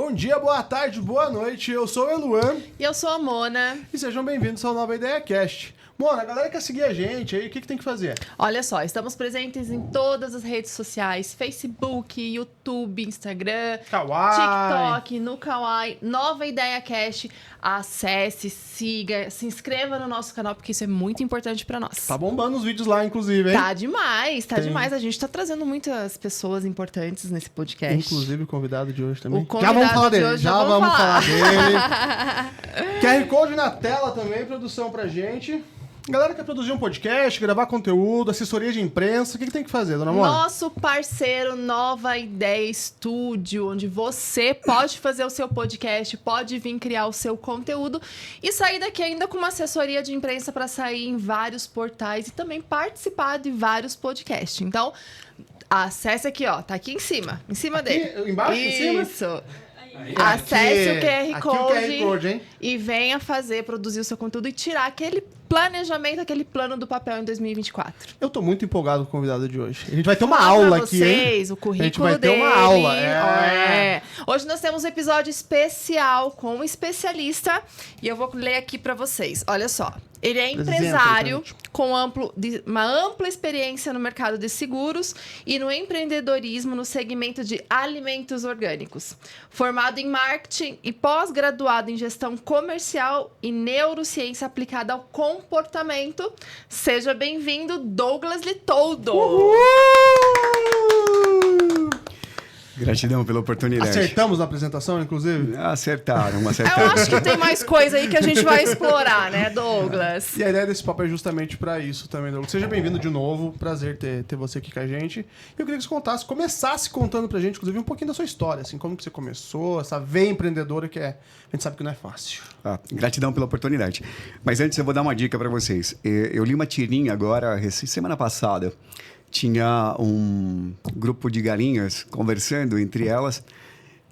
Bom dia, boa tarde, boa noite. Eu sou o Eluan. E eu sou a Mona. E sejam bem-vindos ao Nova Ideia Cast. Mona, a galera quer seguir a gente aí, o que tem que fazer? Olha só, estamos presentes em todas as redes sociais: Facebook, YouTube, Instagram, Kawaii. TikTok, no Kawaii, Nova Ideia Cast. Acesse, siga, se inscreva no nosso canal, porque isso é muito importante pra nós. Tá bombando os vídeos lá, inclusive, hein? Tá demais. A gente tá trazendo muitas pessoas importantes nesse podcast. Inclusive o convidado de hoje também. O convidado já vamos falar de dele, hoje, já vamos falar dele. QR Code na tela também, produção pra gente. Galera quer produzir um podcast, gravar conteúdo, assessoria de imprensa, o que tem que fazer, dona Mona? Nosso parceiro Nova Ideia Studio, onde você pode fazer o seu podcast, pode vir criar o seu conteúdo e sair daqui ainda com uma assessoria de imprensa para sair em vários portais e também participar de vários podcasts. Então, acesse aqui, ó, tá aqui em cima dele. Embaixo, em cima? Isso. Acesse o QR Code, hein? E venha produzir o seu conteúdo e tirar aquele planejamento, aquele plano do papel em 2024. Eu tô muito empolgado com o convidado de hoje. A gente vai ter uma Falar aula pra aqui, hein? vocês, o currículo a gente vai ter dele. uma aula. Hoje nós temos um episódio especial com um especialista e eu vou ler aqui pra vocês. Olha só. Ele é empresário com uma ampla experiência no mercado de seguros e no empreendedorismo no segmento de alimentos orgânicos. Formado em marketing e pós-graduado em gestão comercial e neurociência aplicada ao comportamento. Seja bem-vindo, Douglas Litoldo. Uhul! Gratidão pela oportunidade. Acertamos na apresentação, inclusive? Acertaram. Eu acho que tem mais coisa aí que a gente vai explorar, né, Douglas? E a ideia desse papo é justamente pra isso também, Douglas. Seja bem-vindo de novo. Prazer ter você aqui com a gente. E eu queria que você começasse contando pra gente, inclusive, um pouquinho da sua história. Assim, como que você começou, essa veia empreendedora que a gente sabe que não é fácil. Gratidão pela oportunidade. Mas antes eu vou dar uma dica pra vocês. Eu li uma tirinha agora, semana passada. Tinha um grupo de galinhas conversando entre elas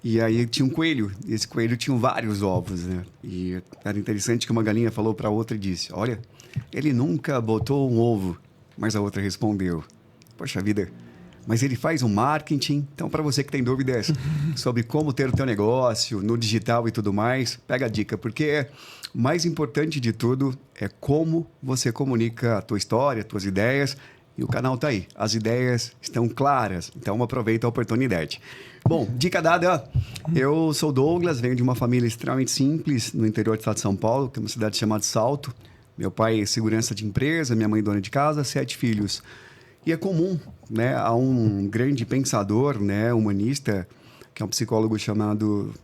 e aí tinha um coelho. E esse coelho tinha vários ovos, né? E era interessante que uma galinha falou para a outra e disse: olha, ele nunca botou um ovo. Mas a outra respondeu: poxa vida, mas ele faz um marketing. Então, para você que tem dúvidas sobre como ter o teu negócio no digital e tudo mais, pega a dica, porque o mais importante de tudo é como você comunica a tua história, as tuas ideias. E o canal está aí. As ideias estão claras. Então, aproveita a oportunidade. Bom, dica dada. Eu sou Douglas, venho de uma família extremamente simples no interior do estado de São Paulo, que é uma cidade chamada Salto. Meu pai é segurança de empresa, minha mãe dona de casa, 7 filhos. E é comum, né, a um grande pensador, né, humanista, que é um psicólogo chamado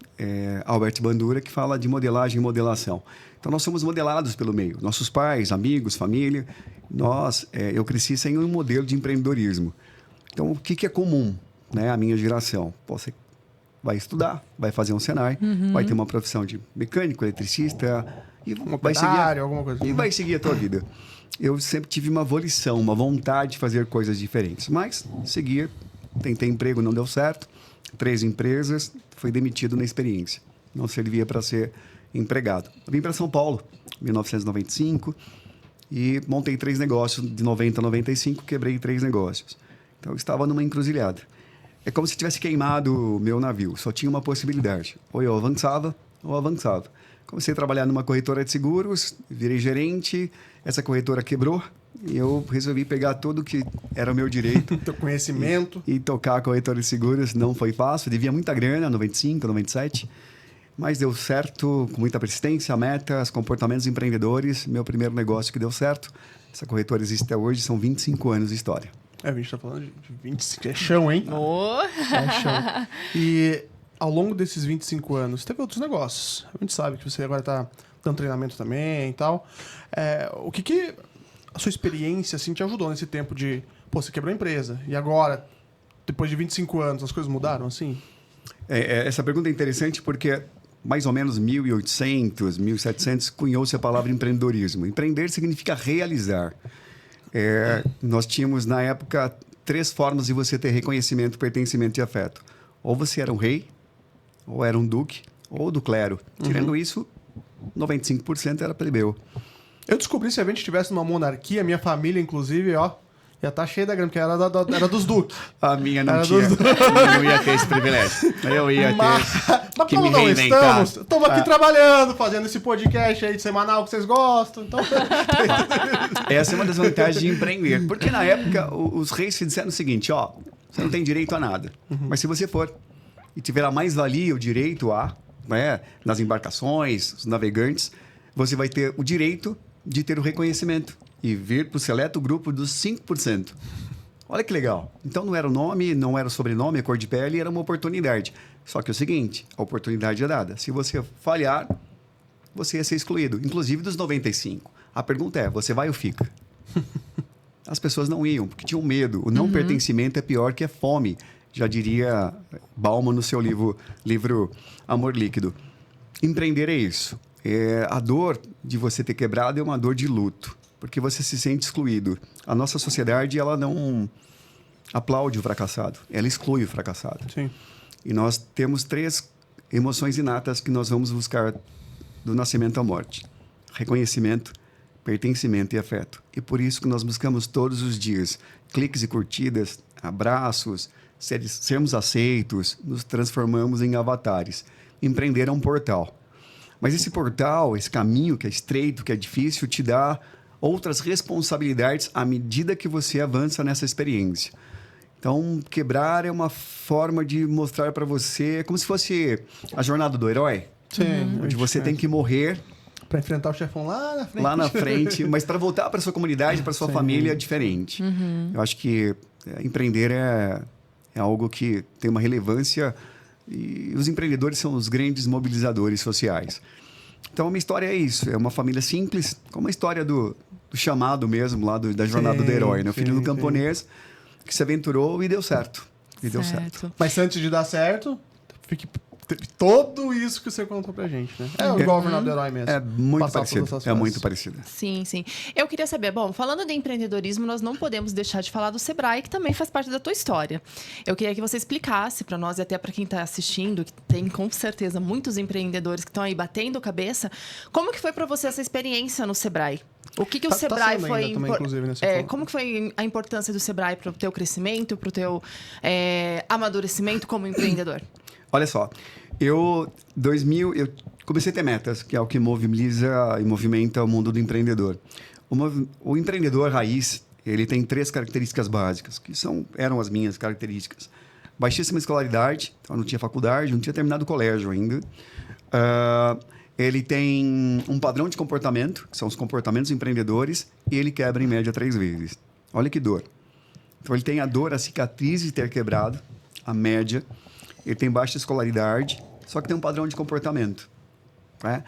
Albert Bandura, que fala de modelagem e modelação. Então, nós somos modelados pelo meio. Nossos pais, amigos, família. Eu cresci sem um modelo de empreendedorismo. Então, o que é comum, né? A minha geração. Você vai estudar, vai fazer um Senai, vai ter uma profissão de mecânico, eletricista, e vai seguir alguma coisa. E vai seguir a tua vida. Eu sempre tive uma volição, uma vontade de fazer coisas diferentes. Mas, seguia, tentei emprego, não deu certo. 3 empresas, fui demitido na experiência. Não servia para ser empregado. Vim para São Paulo, em 1995, e montei 3 negócios. De 90 a 95, quebrei 3 negócios. Então, eu estava numa encruzilhada. É como se tivesse queimado o meu navio. Só tinha uma possibilidade. Ou eu avançava, ou avançava. Comecei a trabalhar numa corretora de seguros, virei gerente, essa corretora quebrou, e eu resolvi pegar tudo que era o meu direito. Teu conhecimento. E tocar a corretora de seguros não foi fácil. Devia muita grana, 95, 97. Mas deu certo, com muita persistência, metas, comportamentos empreendedores. Meu primeiro negócio que deu certo. Essa corretora existe até hoje, são 25 anos de história. A gente tá falando de 25, é chão, hein? Oh. É chão. E ao longo desses 25 anos, teve outros negócios. A gente sabe que você agora tá dando treinamento também e tal. O que a sua experiência assim, te ajudou nesse tempo de... Pô, você quebrou a empresa. E agora, depois de 25 anos, as coisas mudaram assim? Essa pergunta é interessante porque... mais ou menos 1800, 1700, cunhou-se a palavra empreendedorismo. Empreender significa realizar. Nós tínhamos, na época, 3 formas de você ter reconhecimento, pertencimento e afeto. Ou você era um rei, ou era um duque, ou do clero. Tirando isso, 95% era plebeu. Eu descobri, se a gente estivesse numa monarquia, minha família, inclusive, ó, Já tá cheio da grana, porque era dos Duque. A minha não Era tinha. dos- Eu não ia ter esse privilégio. Eu ia ter Mas que como me não reinventar. estamos aqui trabalhando, fazendo esse podcast aí de semanal que vocês gostam. Então, Essa é uma das vantagens de empreender. Porque na época, os reis disseram o seguinte, ó, você não tem direito a nada. Mas se você for e tiver a mais-valia, o direito a, né, nas embarcações, os navegantes, você vai ter o direito de ter o reconhecimento e vir para o seleto grupo dos 5%. Olha que legal. Então não era o nome, não era o sobrenome, a cor de pele, era uma oportunidade. Só que é o seguinte, a oportunidade é dada. Se você falhar, você ia ser excluído, inclusive dos 95. A pergunta é, você vai ou fica? As pessoas não iam, porque tinham medo. O não pertencimento é pior que a fome, já diria Bauman no seu livro Amor Líquido. Empreender é isso. A dor de você ter quebrado é uma dor de luto, porque você se sente excluído. A nossa sociedade, ela não aplaude o fracassado, ela exclui o fracassado. sim. E nós temos 3 emoções inatas que nós vamos buscar do nascimento à morte: reconhecimento, pertencimento e afeto. E por isso que nós buscamos todos os dias cliques e curtidas, abraços, sermos aceitos, nos transformamos em avatares. Empreender é um portal. Mas esse portal, esse caminho que é estreito, que é difícil, te dá outras responsabilidades à medida que você avança nessa experiência. Então, quebrar é uma forma de mostrar para você, como se fosse a jornada do herói, Sim. onde você tem que morrer Pra enfrentar o chefão lá na frente, mas para voltar para sua comunidade, para sua Sim. família é diferente. Eu acho que empreender é algo que tem uma relevância e os empreendedores são os grandes mobilizadores sociais. Então, a minha história é isso. É uma família simples, como a história do chamado mesmo, lá da jornada Sim, do herói, né? O filho sim, do camponês que se aventurou e deu certo. E deu certo. Mas antes de dar certo, fique tudo isso que você contou pra gente, né? É igual o Jornada do Herói mesmo. É muito Passar parecido. todas essas É fases. muito parecido. Sim, sim. Eu queria saber, bom, falando de empreendedorismo, nós não podemos deixar de falar do Sebrae, que também faz parte da tua história. Eu queria que você explicasse para nós e até para quem está assistindo, que tem com certeza muitos empreendedores que estão aí batendo cabeça, como que foi para você essa experiência no Sebrae? O que o Tá Sebrae sendo foi... ainda também, inclusive, né? Você falou. como que foi a importância do Sebrae para o teu crescimento, para o teu amadurecimento como empreendedor? Olha só, eu comecei a ter metas, que é o que mobiliza e movimenta o mundo do empreendedor. O empreendedor raiz, ele tem 3 características básicas, que eram as minhas características. Baixíssima escolaridade, então eu não tinha faculdade, não tinha terminado o colégio ainda. Ele tem um padrão de comportamento, que são os comportamentos empreendedores, e ele quebra em média 3 vezes. Olha que dor. Então ele tem a dor, a cicatriz de ter quebrado, a média. Ele tem baixa escolaridade, só que tem um padrão de comportamento. Né?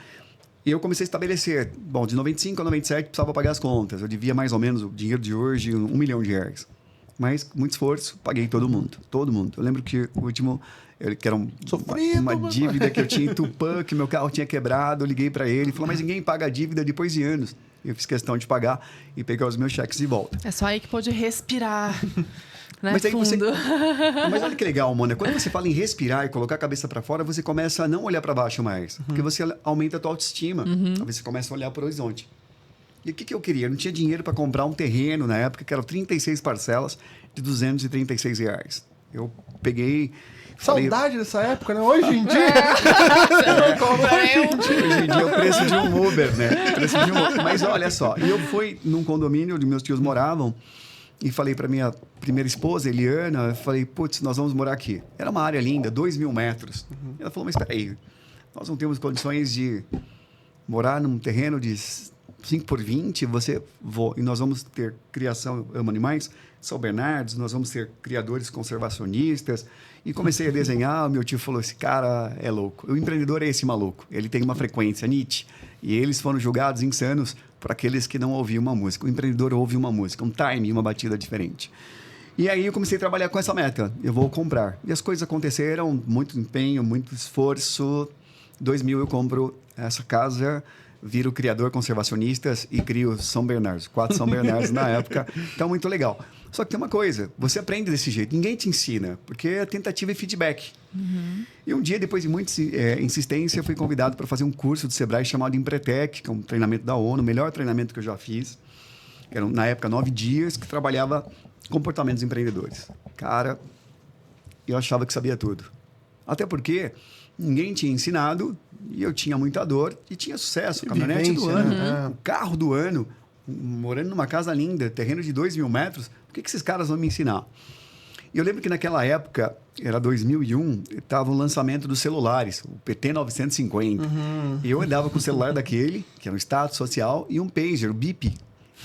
E eu comecei a estabelecer, bom, de 95 a 97 precisava pagar as contas. Eu devia mais ou menos o dinheiro de hoje, R$1 milhão. Mas, com muito esforço, paguei todo mundo. Todo mundo. Eu lembro que o último, que era uma dívida que eu tinha em Tupã, que meu carro tinha quebrado, eu liguei para ele e falou, mas ninguém paga a dívida depois de anos. Eu fiz questão de pagar e pegar os meus cheques de volta. É só aí que pôde respirar. Né? Mas aí Fundo. Mas olha que legal, Mônica. Quando você fala em respirar e colocar a cabeça para fora, você começa a não olhar para baixo mais. Porque você aumenta a tua autoestima. Aí você começa a olhar para o horizonte. E o que eu queria? Eu não tinha dinheiro para comprar um terreno na época, que eram 36 parcelas de R$236. Eu peguei... Saudade dessa época, né? Hoje em dia... Hoje em dia é o preço de um Uber, né? O preço de um Uber. Mas olha só, eu fui num condomínio onde meus tios moravam e falei para minha primeira esposa, Eliana, eu falei, putz, nós vamos morar aqui. Era uma área linda, 2.000 metros. Ela falou, mas espera aí, nós não temos condições de morar num terreno de 5x20, e nós vamos ter criação, amo animais, São Bernardos, nós vamos ter criadores conservacionistas. E comecei a desenhar, meu tio falou, esse cara é louco. O empreendedor é esse maluco, ele tem uma frequência, Nietzsche. E eles foram julgados insanos por aqueles que não ouviam uma música. O empreendedor ouve uma música, um time, uma batida diferente. E aí eu comecei a trabalhar com essa meta, eu vou comprar. E as coisas aconteceram, muito empenho, muito esforço. 2000 eu compro essa casa, viro criador conservacionistas e crio São Bernardos, 4 São Bernardos na época. Então, muito legal. Só que tem uma coisa, você aprende desse jeito, ninguém te ensina, porque é tentativa e feedback. E um dia, depois de muita insistência, eu fui convidado para fazer um curso do Sebrae chamado Empretec, que é um treinamento da ONU, o melhor treinamento que eu já fiz. eram, na época, 9 dias, que trabalhava comportamentos empreendedores. Cara, eu achava que sabia tudo. Até porque ninguém tinha ensinado e eu tinha muita dor e tinha sucesso. Caminhonete do ano, né? o carro do ano, morando numa casa linda, terreno de 2.000 metros. Por que esses caras vão me ensinar? E eu lembro que naquela época, era 2001, estava o lançamento dos celulares, o PT 950. E eu andava com o celular daquele, que era um status social, e um pager, o bip.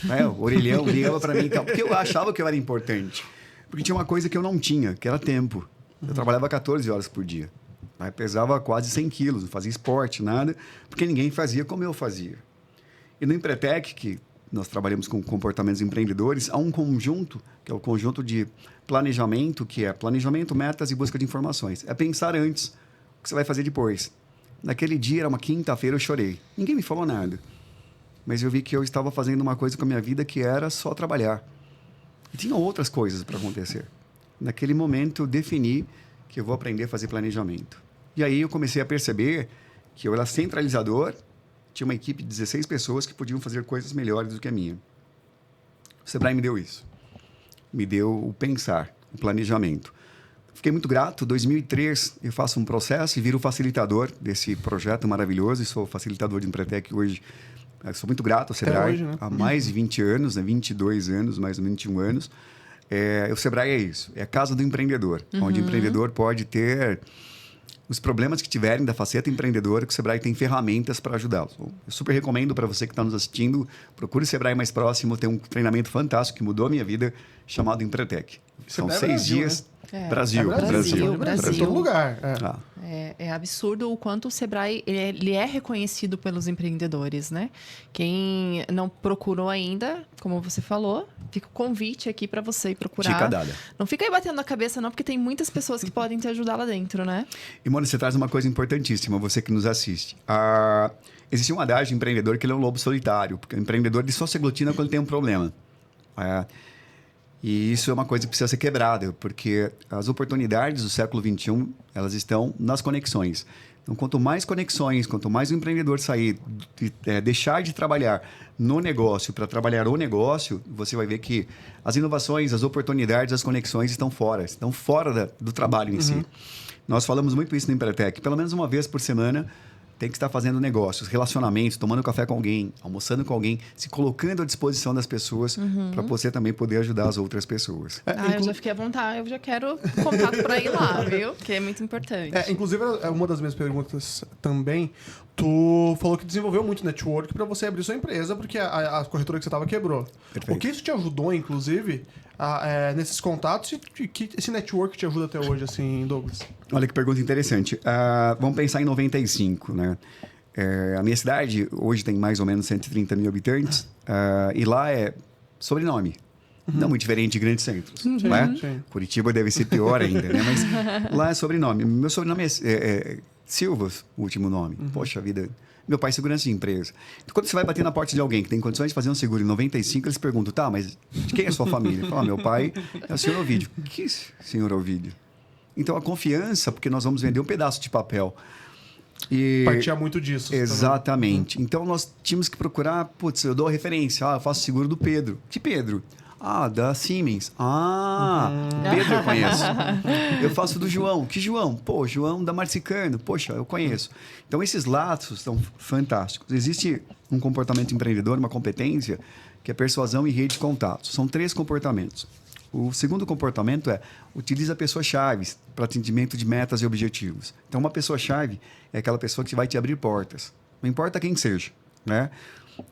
Né? O orelhão ligava para mim e tal, porque eu achava que eu era importante. Porque tinha uma coisa que eu não tinha, que era tempo. Eu trabalhava 14 horas por dia. Né? Pesava quase 100 quilos, não fazia esporte, nada, porque ninguém fazia como eu fazia. E no Empretec, que nós trabalhamos com comportamentos empreendedores, há um conjunto, que é o conjunto de planejamento, que é planejamento, metas e busca de informações. É pensar antes o que você vai fazer depois. Naquele dia, era uma quinta-feira, eu chorei. Ninguém me falou nada. Mas eu vi que eu estava fazendo uma coisa com a minha vida que era só trabalhar. E tinha outras coisas para acontecer. Naquele momento, eu defini que eu vou aprender a fazer planejamento. E aí eu comecei a perceber que eu era centralizador, tinha uma equipe de 16 pessoas que podiam fazer coisas melhores do que a minha. O Sebrae me deu isso. Me deu o pensar, o planejamento. Fiquei muito grato. Em 2003, eu faço um processo e viro facilitador desse projeto maravilhoso. E sou facilitador de Empretec hoje. Eu sou muito grato ao Sebrae. Hoje, né? Há mais de 20 anos, né? 22 anos, mais ou menos 21 anos. O Sebrae é isso. É a casa do empreendedor. Onde o empreendedor pode ter os problemas que tiverem da faceta empreendedora, que o Sebrae tem ferramentas para ajudá-los. Eu super recomendo para você que está nos assistindo, procure o Sebrae mais próximo, tem um treinamento fantástico que mudou a minha vida, chamado Empretec. São Sebrae 6 Brasil, dias. né? Brasil. Brasil. Em todo lugar. É absurdo o quanto o Sebrae ele é reconhecido pelos empreendedores, né? Quem não procurou ainda, como você falou, fica o convite aqui para você ir procurar. Dica dada. Não fica aí batendo na cabeça, não, porque tem muitas pessoas que podem te ajudar lá dentro, né? E, Mônica, você traz uma coisa importantíssima, você que nos assiste. Existe um adágio empreendedor que ele é um lobo solitário, porque o empreendedor ele só se aglutina quando tem um problema. E isso é uma coisa que precisa ser quebrada, porque as oportunidades do século XXI, elas estão nas conexões. Então, quanto mais conexões, quanto mais o empreendedor sair, deixar de trabalhar no negócio para trabalhar o negócio, você vai ver que as inovações, as oportunidades, as conexões estão fora do trabalho em si. Nós falamos muito isso no Empretec. Pelo menos uma vez por semana, tem que estar fazendo negócios, relacionamentos, tomando café com alguém, almoçando com alguém, se colocando à disposição das pessoas para você também poder ajudar as outras pessoas. Eu já fiquei à vontade, eu já quero contato para ir lá, viu? Que é muito importante. Inclusive, uma das minhas perguntas também, tu falou que desenvolveu muito network para você abrir sua empresa, porque a corretora que você estava quebrou. Perfeito. O que isso te ajudou, inclusive, nesses contatos e que esse network te ajuda até hoje, assim, Douglas? Olha que pergunta interessante. Vamos pensar em 95, né? A minha cidade hoje tem mais ou menos 130 mil habitantes e lá é sobrenome. Não muito diferente de grandes centros. Né? Sim. Curitiba deve ser pior ainda, né? Mas lá é sobrenome. Meu sobrenome é Silva, o último nome. Poxa vida. Meu pai é segurança de empresa. Então, quando você vai bater na porta de alguém que tem condições de fazer um seguro em 95, eles perguntam, tá, mas de quem é a sua família? Fala, meu pai é o senhor Ovídio. Que senhor Ovídio? Então, a confiança, porque nós vamos vender um pedaço de papel. Partia muito disso. Exatamente. Então, nós tínhamos que procurar... Putz, eu dou a referência. Eu faço seguro do Pedro. Que Pedro? Da Siemens. Pedro eu conheço. Eu faço do João. Que João? Pô, João da Marcicano. Poxa, eu conheço. Então, esses laços são fantásticos. Existe um comportamento empreendedor, uma competência, que é persuasão e rede de contatos. São 3 comportamentos. O segundo comportamento utiliza pessoas-chave para atendimento de metas e objetivos. Então, uma pessoa-chave é aquela pessoa que vai te abrir portas. Não importa quem seja, né?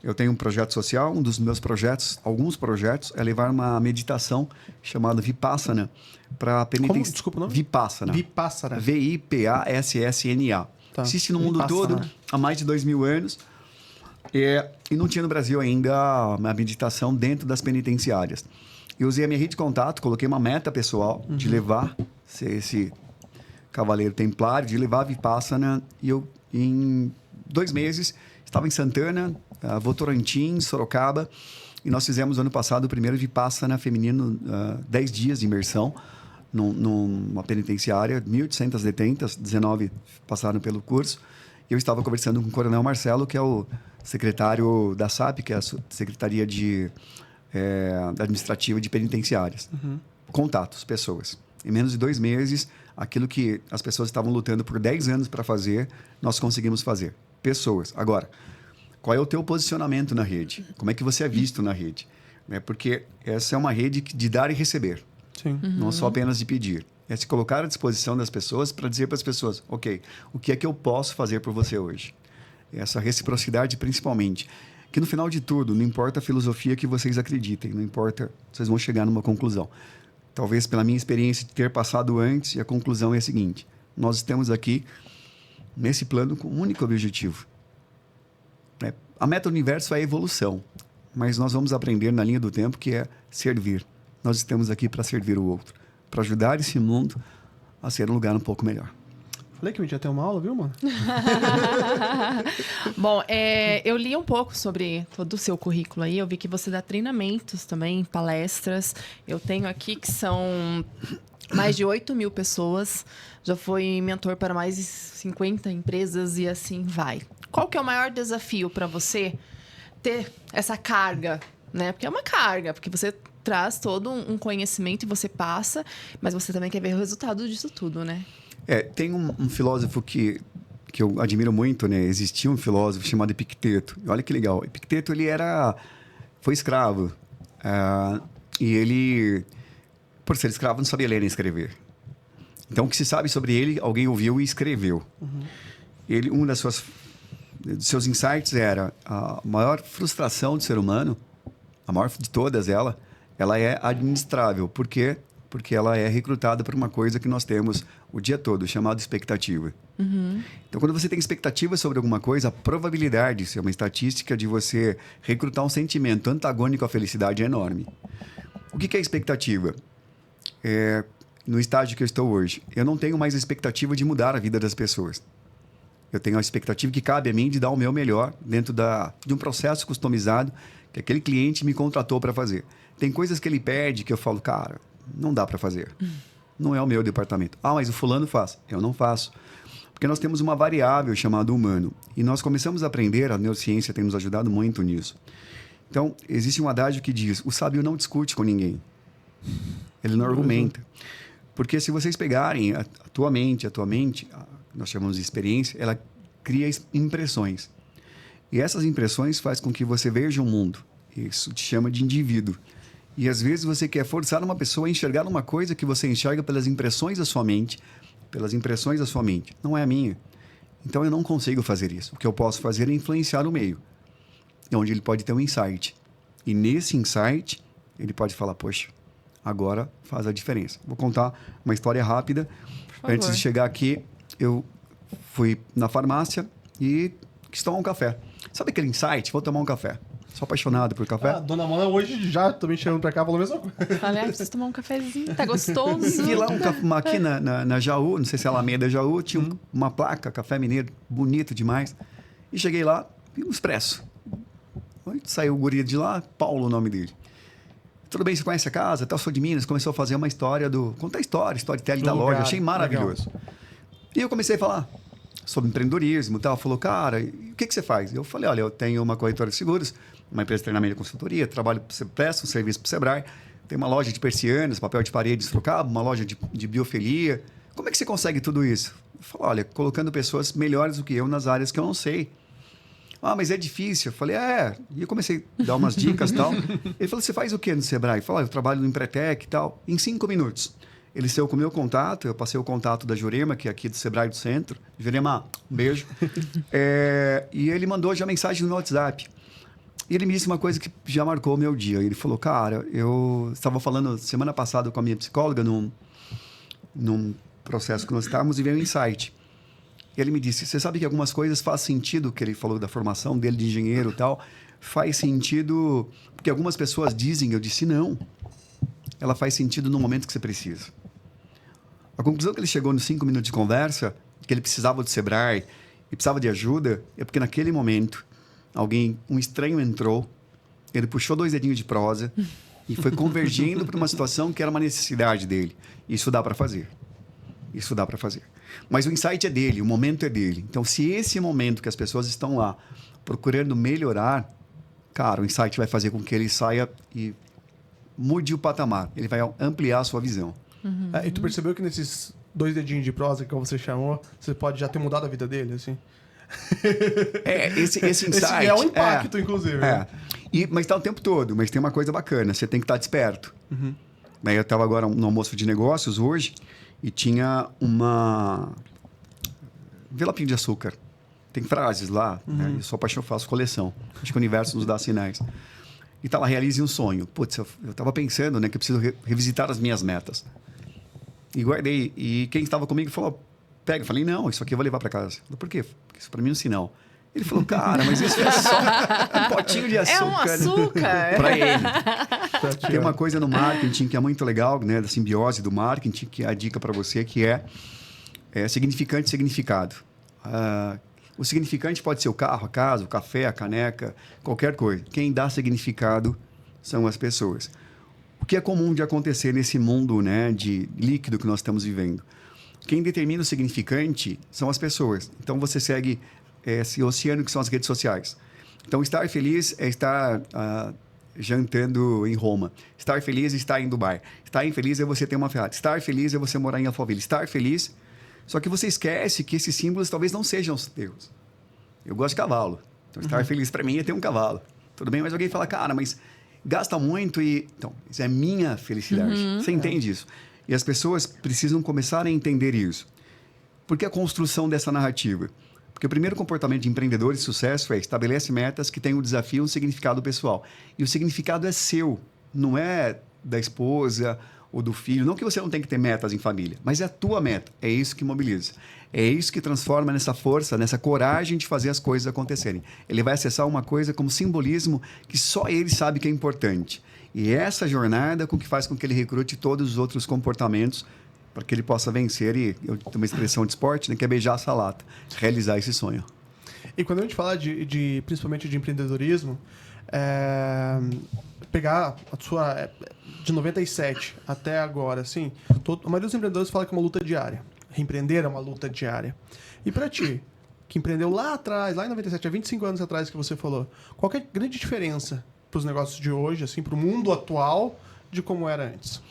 Eu tenho um projeto social, um dos meus projetos, alguns projetos, é levar uma meditação chamada Vipassana para penitência. Desculpa o nome? Vipassana. Vipassana. Vipassana. Tá. Existe no mundo todo há mais de 2.000 anos. E não tinha no Brasil ainda a meditação dentro das penitenciárias. Eu usei a minha rede de contato, coloquei uma meta pessoal de levar esse cavaleiro templário, de levar a Vipassana. E eu, em 2 meses, estava em Santana, Votorantim, Sorocaba. E nós fizemos, ano passado, o primeiro Vipassana feminino, 10 dias de imersão numa penitenciária. 1.800 detentas, 19 passaram pelo curso. E eu estava conversando com o Coronel Marcelo, que é o secretário da SAP, que é a Secretaria de administrativa de penitenciárias. Contatos, pessoas. Em menos de 2 meses, aquilo que as pessoas estavam lutando por 10 anos para fazer, nós conseguimos fazer. Pessoas. Agora, qual é o teu posicionamento na rede? Como é que você é visto na rede? Porque essa é uma rede de dar e receber. Sim. Não só apenas de pedir. É se colocar à disposição das pessoas para dizer para as pessoas, ok, o que é que eu posso fazer por você hoje? Essa reciprocidade, principalmente. Que no final de tudo, não importa a filosofia que vocês acreditem, não importa, vocês vão chegar numa conclusão. Talvez pela minha experiência de ter passado antes, e a conclusão é a seguinte: nós estamos aqui nesse plano com um único objetivo. A meta do universo é a evolução, mas nós vamos aprender na linha do tempo que é servir. Nós estamos aqui para servir o outro, para ajudar esse mundo a ser um lugar um pouco melhor. Falei que a gente ia ter uma aula, viu, mano? Bom, eu li um pouco sobre todo o seu currículo aí. Eu vi que você dá treinamentos também, palestras. Eu tenho aqui que são mais de 8.000 pessoas. Já foi mentor para mais de 50 empresas e assim vai. Qual que é o maior desafio para você ter essa carga, né? Porque é uma carga, porque você traz todo um conhecimento e você passa, mas você também quer ver o resultado disso tudo, né? Tem um filósofo que eu admiro muito, né? Existia um filósofo chamado Epicteto. E olha que legal. Epicteto, ele foi escravo. E ele, por ser escravo, não sabia ler nem escrever. Então, o que se sabe sobre ele, alguém ouviu e escreveu. Um dos seus insights era a maior frustração do ser humano, a maior de todas ela é administrável. Por quê? Porque ela é recrutada por uma coisa que nós temos o dia todo, chamada expectativa. Então, quando você tem expectativa sobre alguma coisa, a probabilidade, isso é uma estatística, de você recrutar um sentimento antagônico à felicidade é enorme. O que é expectativa? No estágio que eu estou hoje, eu não tenho mais a expectativa de mudar a vida das pessoas. Eu tenho a expectativa que cabe a mim de dar o meu melhor dentro de um processo customizado que aquele cliente me contratou para fazer. Tem coisas que ele pede que eu falo, cara, não dá para fazer. Não é o meu departamento. Mas o fulano faz. Eu não faço. Porque nós temos uma variável chamada humano. E nós começamos a aprender, a neurociência tem nos ajudado muito nisso. Então, existe um adágio que diz, o sábio não discute com ninguém. Ele não argumenta. Porque se vocês pegarem a tua mente, nós chamamos de experiência, ela cria impressões. E essas impressões fazem com que você veja o mundo. Isso te chama de indivíduo. E às vezes você quer forçar uma pessoa a enxergar uma coisa que você enxerga pelas impressões da sua mente. Não é a minha. Então eu não consigo fazer isso. O que eu posso fazer é influenciar o meio, onde ele pode ter um insight. E nesse insight, ele pode falar, poxa, agora faz a diferença. Vou contar uma história rápida. Antes de chegar aqui, eu fui na farmácia e quis tomar um café. Sabe aquele insight? Vou tomar um café. Sou apaixonado por café. Dona Mona hoje já também chegando pra cá falou a mesma coisa. Aliás, preciso tomar um cafezinho, tá gostoso. Vi lá aqui na Jaú, não sei se é Alameda Jaú, tinha uma placa, café mineiro, bonito demais. E cheguei lá, vi um expresso. Aí saiu o guri de lá, Paulo o nome dele. Tudo bem, você conhece a casa? Eu sou de Minas. Começou a fazer uma história contar a storytelling da loja. Achei maravilhoso. Legal. E eu comecei a falar sobre empreendedorismo e tal. Falou, cara, o que você faz? Eu falei, olha, eu tenho uma corretora de seguros, uma empresa de treinamento e consultoria, presto um serviço para o Sebrae, tenho uma loja de persianas, papel de parede trocado, uma loja de biofilia. Como é que você consegue tudo isso? Eu falei, olha, colocando pessoas melhores do que eu nas áreas que eu não sei. Mas é difícil. Eu falei, E eu comecei a dar umas dicas e tal. Ele falou, você faz o quê no Sebrae? Eu falei, eu trabalho no Empretec e tal. Em 5 minutos. Ele saiu com o meu contato, eu passei o contato da Jurema, que é aqui do Sebrae do Centro. Jurema, um beijo. E ele mandou já mensagem no meu WhatsApp. E ele me disse uma coisa que já marcou o meu dia. Ele falou, cara, eu estava falando semana passada com a minha psicóloga num processo que nós estávamos e veio um insight. E ele me disse, você sabe que algumas coisas faz sentido, que ele falou da formação dele de engenheiro e tal, faz sentido, porque algumas pessoas dizem, eu disse não. Ela faz sentido no momento que você precisa. A conclusão que ele chegou nos 5 minutos de conversa, que ele precisava do Sebrae e precisava de ajuda, é porque naquele momento, um estranho entrou, ele puxou 2 dedinhos de prosa e foi convergindo para uma situação que era uma necessidade dele. Isso dá para fazer. Mas o insight é dele, o momento é dele. Então, se esse momento que as pessoas estão lá procurando melhorar, cara, o insight vai fazer com que ele saia e mude o patamar. Ele vai ampliar a sua visão. E tu percebeu que nesses 2 dedinhos de prosa, que você chamou, você pode já ter mudado a vida dele, assim? Esse insight... Esse é um impacto, inclusive. Né? Mas tá o tempo todo. Mas tem uma coisa bacana, você tem que estar desperto. Eu estava agora no almoço de negócios hoje e tinha uma envelopinho de açúcar. Tem frases lá, né? Eu sou apaixonado, faço coleção. Acho que o universo nos dá sinais. E tá lá, realize um sonho. Putz, eu estava pensando, né, que eu preciso revisitar as minhas metas. E guardei. E quem estava comigo falou, pega. Eu falei, não, isso aqui eu vou levar para casa. Eu falei, por quê? Porque isso para mim é um sinal. Ele falou, cara, mas isso é só um potinho de açúcar. É um açúcar. Para ele. Tem uma coisa no marketing que é muito legal, né, da simbiose do marketing, que é a dica para você, que é significante e significado. O significante pode ser o carro, a casa, o café, a caneca, qualquer coisa. Quem dá significado são as pessoas. O que é comum de acontecer nesse mundo, né, de líquido que nós estamos vivendo? Quem determina o significante são as pessoas. Então, você segue esse oceano que são as redes sociais. Então, estar feliz é estar jantando em Roma. Estar feliz é estar em Dubai. Estar infeliz é você ter uma Ferrari. Estar feliz é você morar em Alphaville. Estar feliz... Só que você esquece que esses símbolos talvez não sejam os teus. Eu gosto de cavalo. Então, estar feliz para mim é ter um cavalo. Tudo bem? Mas alguém fala, cara, mas gasta muito e... Então, isso é minha felicidade. Você entende isso? E as pessoas precisam começar a entender isso. Por que a construção dessa narrativa? Porque o primeiro comportamento de empreendedor de sucesso é estabelece metas que têm um desafio e um significado pessoal. E o significado é seu, não é da esposa ou do filho. Não que você não tem que ter metas em família, mas é a tua meta. É isso que mobiliza. É isso que transforma nessa força, nessa coragem de fazer as coisas acontecerem. Ele vai acessar uma coisa como simbolismo que só ele sabe que é importante. E essa jornada com que faz com que ele recrute todos os outros comportamentos para que ele possa vencer, e eu tenho uma expressão de esporte, né, que é beijar essa lata, realizar esse sonho. E quando a gente fala principalmente de empreendedorismo, pegar a sua... de 97 até agora, assim, a maioria dos empreendedores fala que é uma luta diária. Empreender é uma luta diária. E para ti, que empreendeu lá atrás, lá em 97, há 25 anos atrás que você falou, qual que é a grande diferença para os negócios de hoje, assim, para o mundo atual, de como era antes?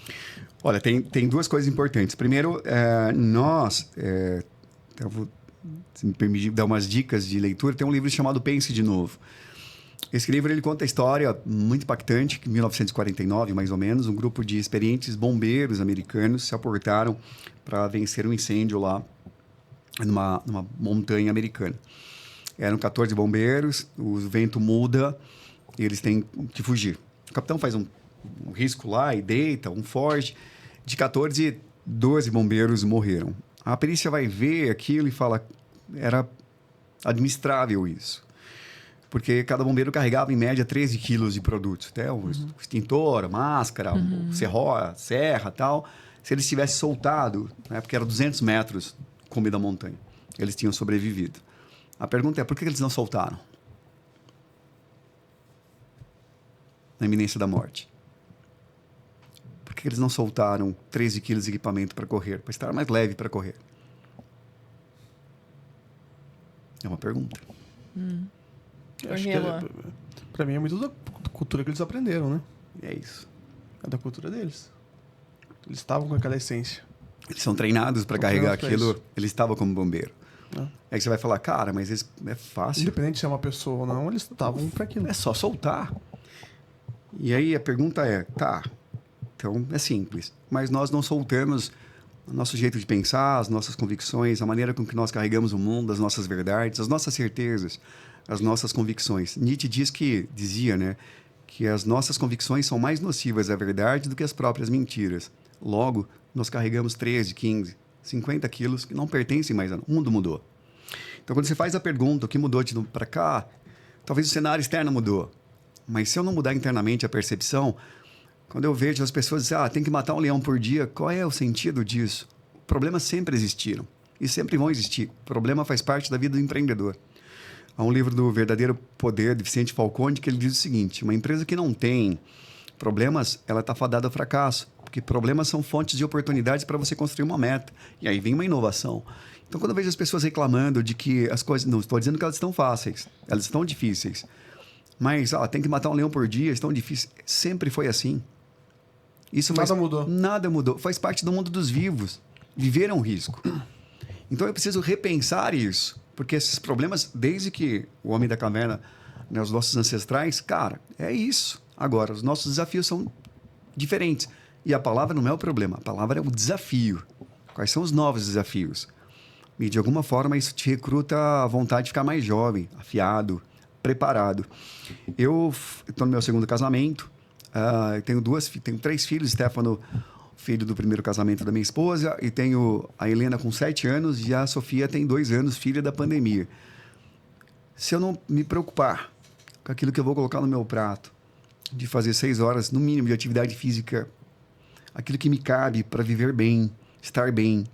Olha, tem 2 coisas importantes. Primeiro, nós, eu vou, se me permitir dar umas dicas de leitura, tem um livro chamado Pense de Novo. Esse livro ele conta a história muito impactante, que em 1949, mais ou menos, um grupo de experientes bombeiros americanos se aportaram para vencer um incêndio lá numa montanha americana. Eram 14 bombeiros, o vento muda e eles têm que fugir. O capitão faz um risco lá e deita, um foge. De 14, 12 bombeiros morreram. A perícia vai ver aquilo e fala, era administrável isso. Porque cada bombeiro carregava, em média, 13 quilos de produtos. Até o extintor, a máscara, a serra e tal. Se eles tivessem soltado, né, porque era 200 metros cume da montanha, eles tinham sobrevivido. A pergunta é, por que eles não soltaram? Na iminência da morte. Por que eles não soltaram 13 quilos de equipamento para correr? Para estar mais leve para correr? É uma pergunta. Acho que para mim é muito da cultura que eles aprenderam, né? É isso. É da cultura deles. Eles estavam com aquela essência. Eles são treinados para carregar aquilo. Eles estavam como bombeiro. Aí você vai falar, cara, mas é fácil. Independente de ser uma pessoa ou não, eles estavam para aquilo. É só soltar. E aí a pergunta é, então é simples. Mas nós não soltamos o nosso jeito de pensar, as nossas convicções, a maneira com que nós carregamos o mundo, as nossas verdades, as nossas certezas, as nossas convicções. Nietzsche dizia, né, que as nossas convicções são mais nocivas à verdade do que as próprias mentiras. Logo, nós carregamos 13, 15, 50 quilos que não pertencem mais a nós. O mundo mudou. Então, quando você faz a pergunta, o que mudou de para cá, talvez o cenário externo mudou. Mas se eu não mudar internamente a percepção, quando eu vejo as pessoas dizendo, tem que matar um leão por dia, qual é o sentido disso? Problemas sempre existiram e sempre vão existir. O problema faz parte da vida do empreendedor. Há um livro do Verdadeiro Poder, de Vicente Falcone, que ele diz o seguinte, uma empresa que não tem problemas, ela está fadada ao fracasso, porque problemas são fontes de oportunidades para você construir uma meta. E aí vem uma inovação. Então, quando eu vejo as pessoas reclamando de que as coisas... Não estou dizendo que elas estão fáceis, elas estão difíceis. Mas tem que matar um leão por dia, é tão difícil. Sempre foi assim. Nada mudou. Nada mudou. Faz parte do mundo dos vivos. Viver é um risco. Então eu preciso repensar isso. Porque esses problemas, desde que o homem da caverna, né, os nossos ancestrais, cara, é isso. Agora, os nossos desafios são diferentes. E a palavra não é o problema, a palavra é o desafio. Quais são os novos desafios? E de alguma forma isso te recruta a vontade de ficar mais jovem, afiado, preparado. Eu estou no meu segundo casamento, tenho 3 filhos, Stefano, filho do primeiro casamento da minha esposa, e tenho a Helena com 7 anos e a Sofia tem 2 anos, filha da pandemia. Se eu não me preocupar com aquilo que eu vou colocar no meu prato, de fazer 6 horas, no mínimo, de atividade física, aquilo que me cabe para viver bem, estar bem,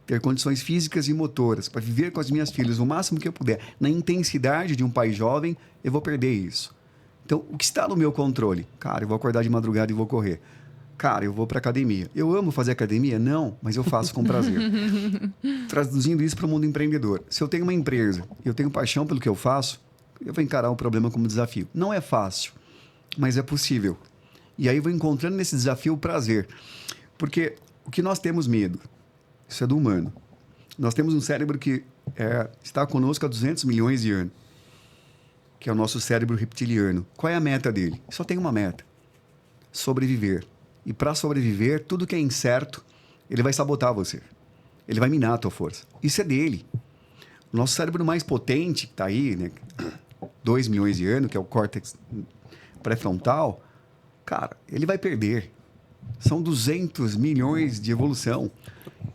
ter condições físicas e motoras, para viver com as minhas filhas o máximo que eu puder, na intensidade de um pai jovem, eu vou perder isso. Então, o que está no meu controle? Cara, eu vou acordar de madrugada e vou correr. Cara, eu vou para academia. Eu amo fazer academia? Não, mas eu faço com prazer. Traduzindo isso para o mundo empreendedor. Se eu tenho uma empresa e eu tenho paixão pelo que eu faço, eu vou encarar o problema como desafio. Não é fácil, mas é possível. E aí eu vou encontrando nesse desafio o prazer. Porque o que nós temos medo, isso é do humano. Nós temos um cérebro que está conosco há 200 milhões de anos, que é o nosso cérebro reptiliano. Qual é a meta dele? Só tem uma meta: sobreviver. E para sobreviver, tudo que é incerto, ele vai sabotar você. Ele vai minar a tua força. Isso é dele. O nosso cérebro mais potente, que está aí, né, 2 milhões de anos, que é o córtex pré-frontal, cara, ele vai perder. São 200 milhões de evolução.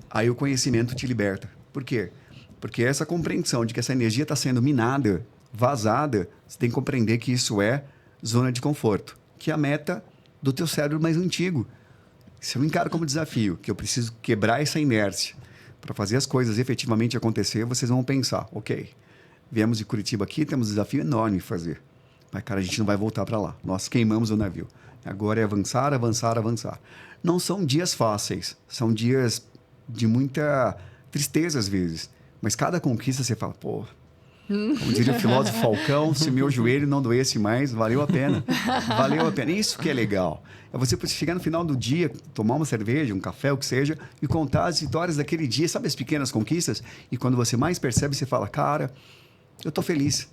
Aí o conhecimento te liberta. Por quê? Porque essa compreensão de que essa energia está sendo minada, vazada, você tem que compreender que isso é zona de conforto, que é a meta do teu cérebro mais antigo. Se eu encaro como desafio, que eu preciso quebrar essa inércia para fazer as coisas efetivamente acontecer, vocês vão pensar, ok, viemos de Curitiba aqui, temos um desafio enorme de fazer. Mas, cara, a gente não vai voltar para lá. Nós queimamos o navio. Agora é avançar, avançar, avançar. Não são dias fáceis, são dias de muita tristeza às vezes. Mas cada conquista você fala, pô, como diria o filósofo Falcão, se meu joelho não doesse mais, valeu a pena. Valeu a pena. Isso que é legal. É você chegar no final do dia, tomar uma cerveja, um café, o que seja, e contar as vitórias daquele dia, sabe as pequenas conquistas? E quando você mais percebe, você fala, cara, eu tô feliz.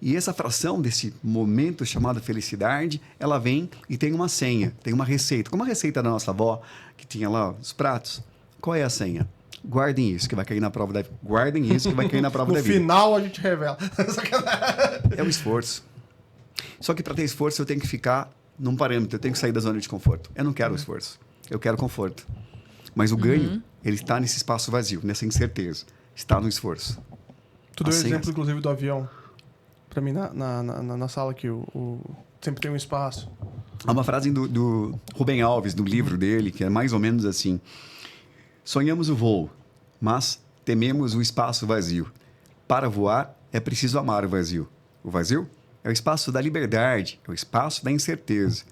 E essa fração desse momento chamado felicidade, ela vem e tem uma senha, tem uma receita. Como a receita da nossa avó, que tinha lá os pratos. Qual é a senha? Guardem isso, que vai cair na prova da vida. Guardem isso, que vai cair na prova da vida. No final, a gente revela. É o esforço. Só que para ter esforço, eu tenho que ficar num parâmetro. Eu tenho que sair da zona de conforto. Eu não quero esforço. Eu quero conforto. Mas o ganho, ele está nesse espaço vazio, nessa incerteza. Está no esforço. Tu deu o Assim, exemplo, inclusive, do avião. Para mim, na sala aqui, sempre tem um espaço. Há uma frase do Rubem Alves, do livro dele, que é mais ou menos assim. Sonhamos o voo, mas tememos o espaço vazio. Para voar, é preciso amar o vazio. O vazio é o espaço da liberdade, é o espaço da incerteza.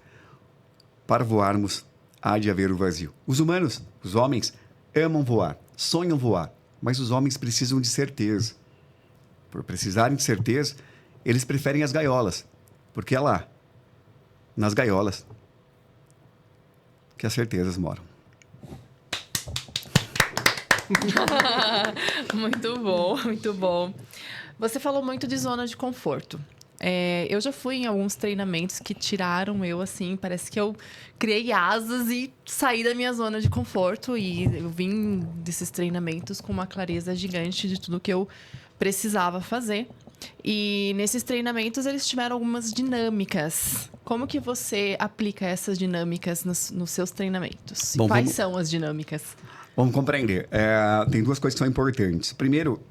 Para voarmos, há de haver o vazio. Os humanos, os homens, amam voar, sonham voar, mas os homens precisam de certeza. Por precisarem de certeza, eles preferem as gaiolas, porque é lá, nas gaiolas, que as certezas moram. Muito bom, muito bom. Você falou muito de zona de conforto. Eu já fui em alguns treinamentos que tiraram eu, assim, parece que eu criei asas e saí da minha zona de conforto. E eu vim desses treinamentos com uma clareza gigante de tudo que eu precisava fazer. E nesses treinamentos eles tiveram algumas dinâmicas. Como que você aplica essas dinâmicas nos seus treinamentos? Bom, Quais são as dinâmicas? Vamos compreender. Tem 2 coisas que são importantes. Primeiro,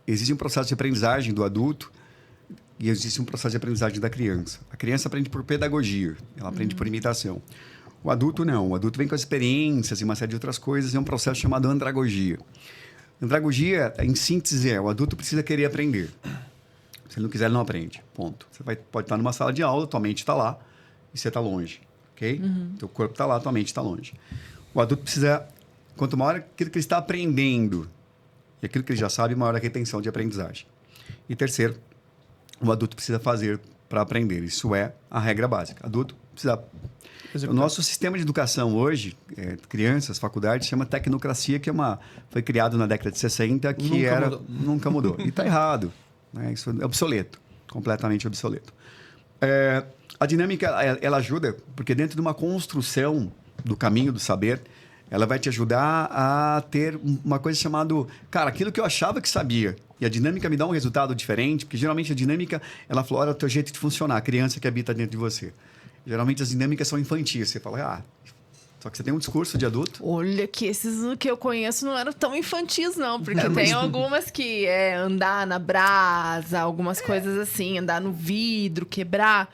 existe um processo de aprendizagem do adulto e existe um processo de aprendizagem da criança. A criança aprende por pedagogia, ela aprende por imitação. O adulto não. O adulto vem com as experiências e uma série de outras coisas. É um processo chamado andragogia. Andragogia, em síntese, o adulto precisa querer aprender. Se ele não quiser, ele não aprende. Ponto. Você pode estar numa sala de aula, tua mente está lá e você está longe. Ok? Teu corpo está lá, tua mente está longe. O adulto precisa... Quanto maior aquilo que ele está aprendendo e aquilo que ele já sabe, maior a retenção de aprendizagem. E terceiro, o adulto precisa fazer para aprender. Isso é a regra básica. Adulto precisa... Executar. O nosso sistema de educação hoje, crianças, faculdades, chama tecnocracia, que foi criado na década de 60, que nunca mudou. E está errado. Né? Isso é obsoleto, completamente obsoleto. A dinâmica, ela ajuda, porque dentro de uma construção do caminho do saber, ela vai te ajudar a ter uma coisa chamada... Cara, aquilo que eu achava que sabia, e a dinâmica me dá um resultado diferente, porque geralmente a dinâmica, ela flora o teu jeito de funcionar, a criança que habita dentro de você. Geralmente as dinâmicas são infantis. Você fala, só que você tem um discurso de adulto. Olha, que esses que eu conheço não eram tão infantis, não. Porque tem algumas que é andar na brasa, algumas coisas assim, andar no vidro, quebrar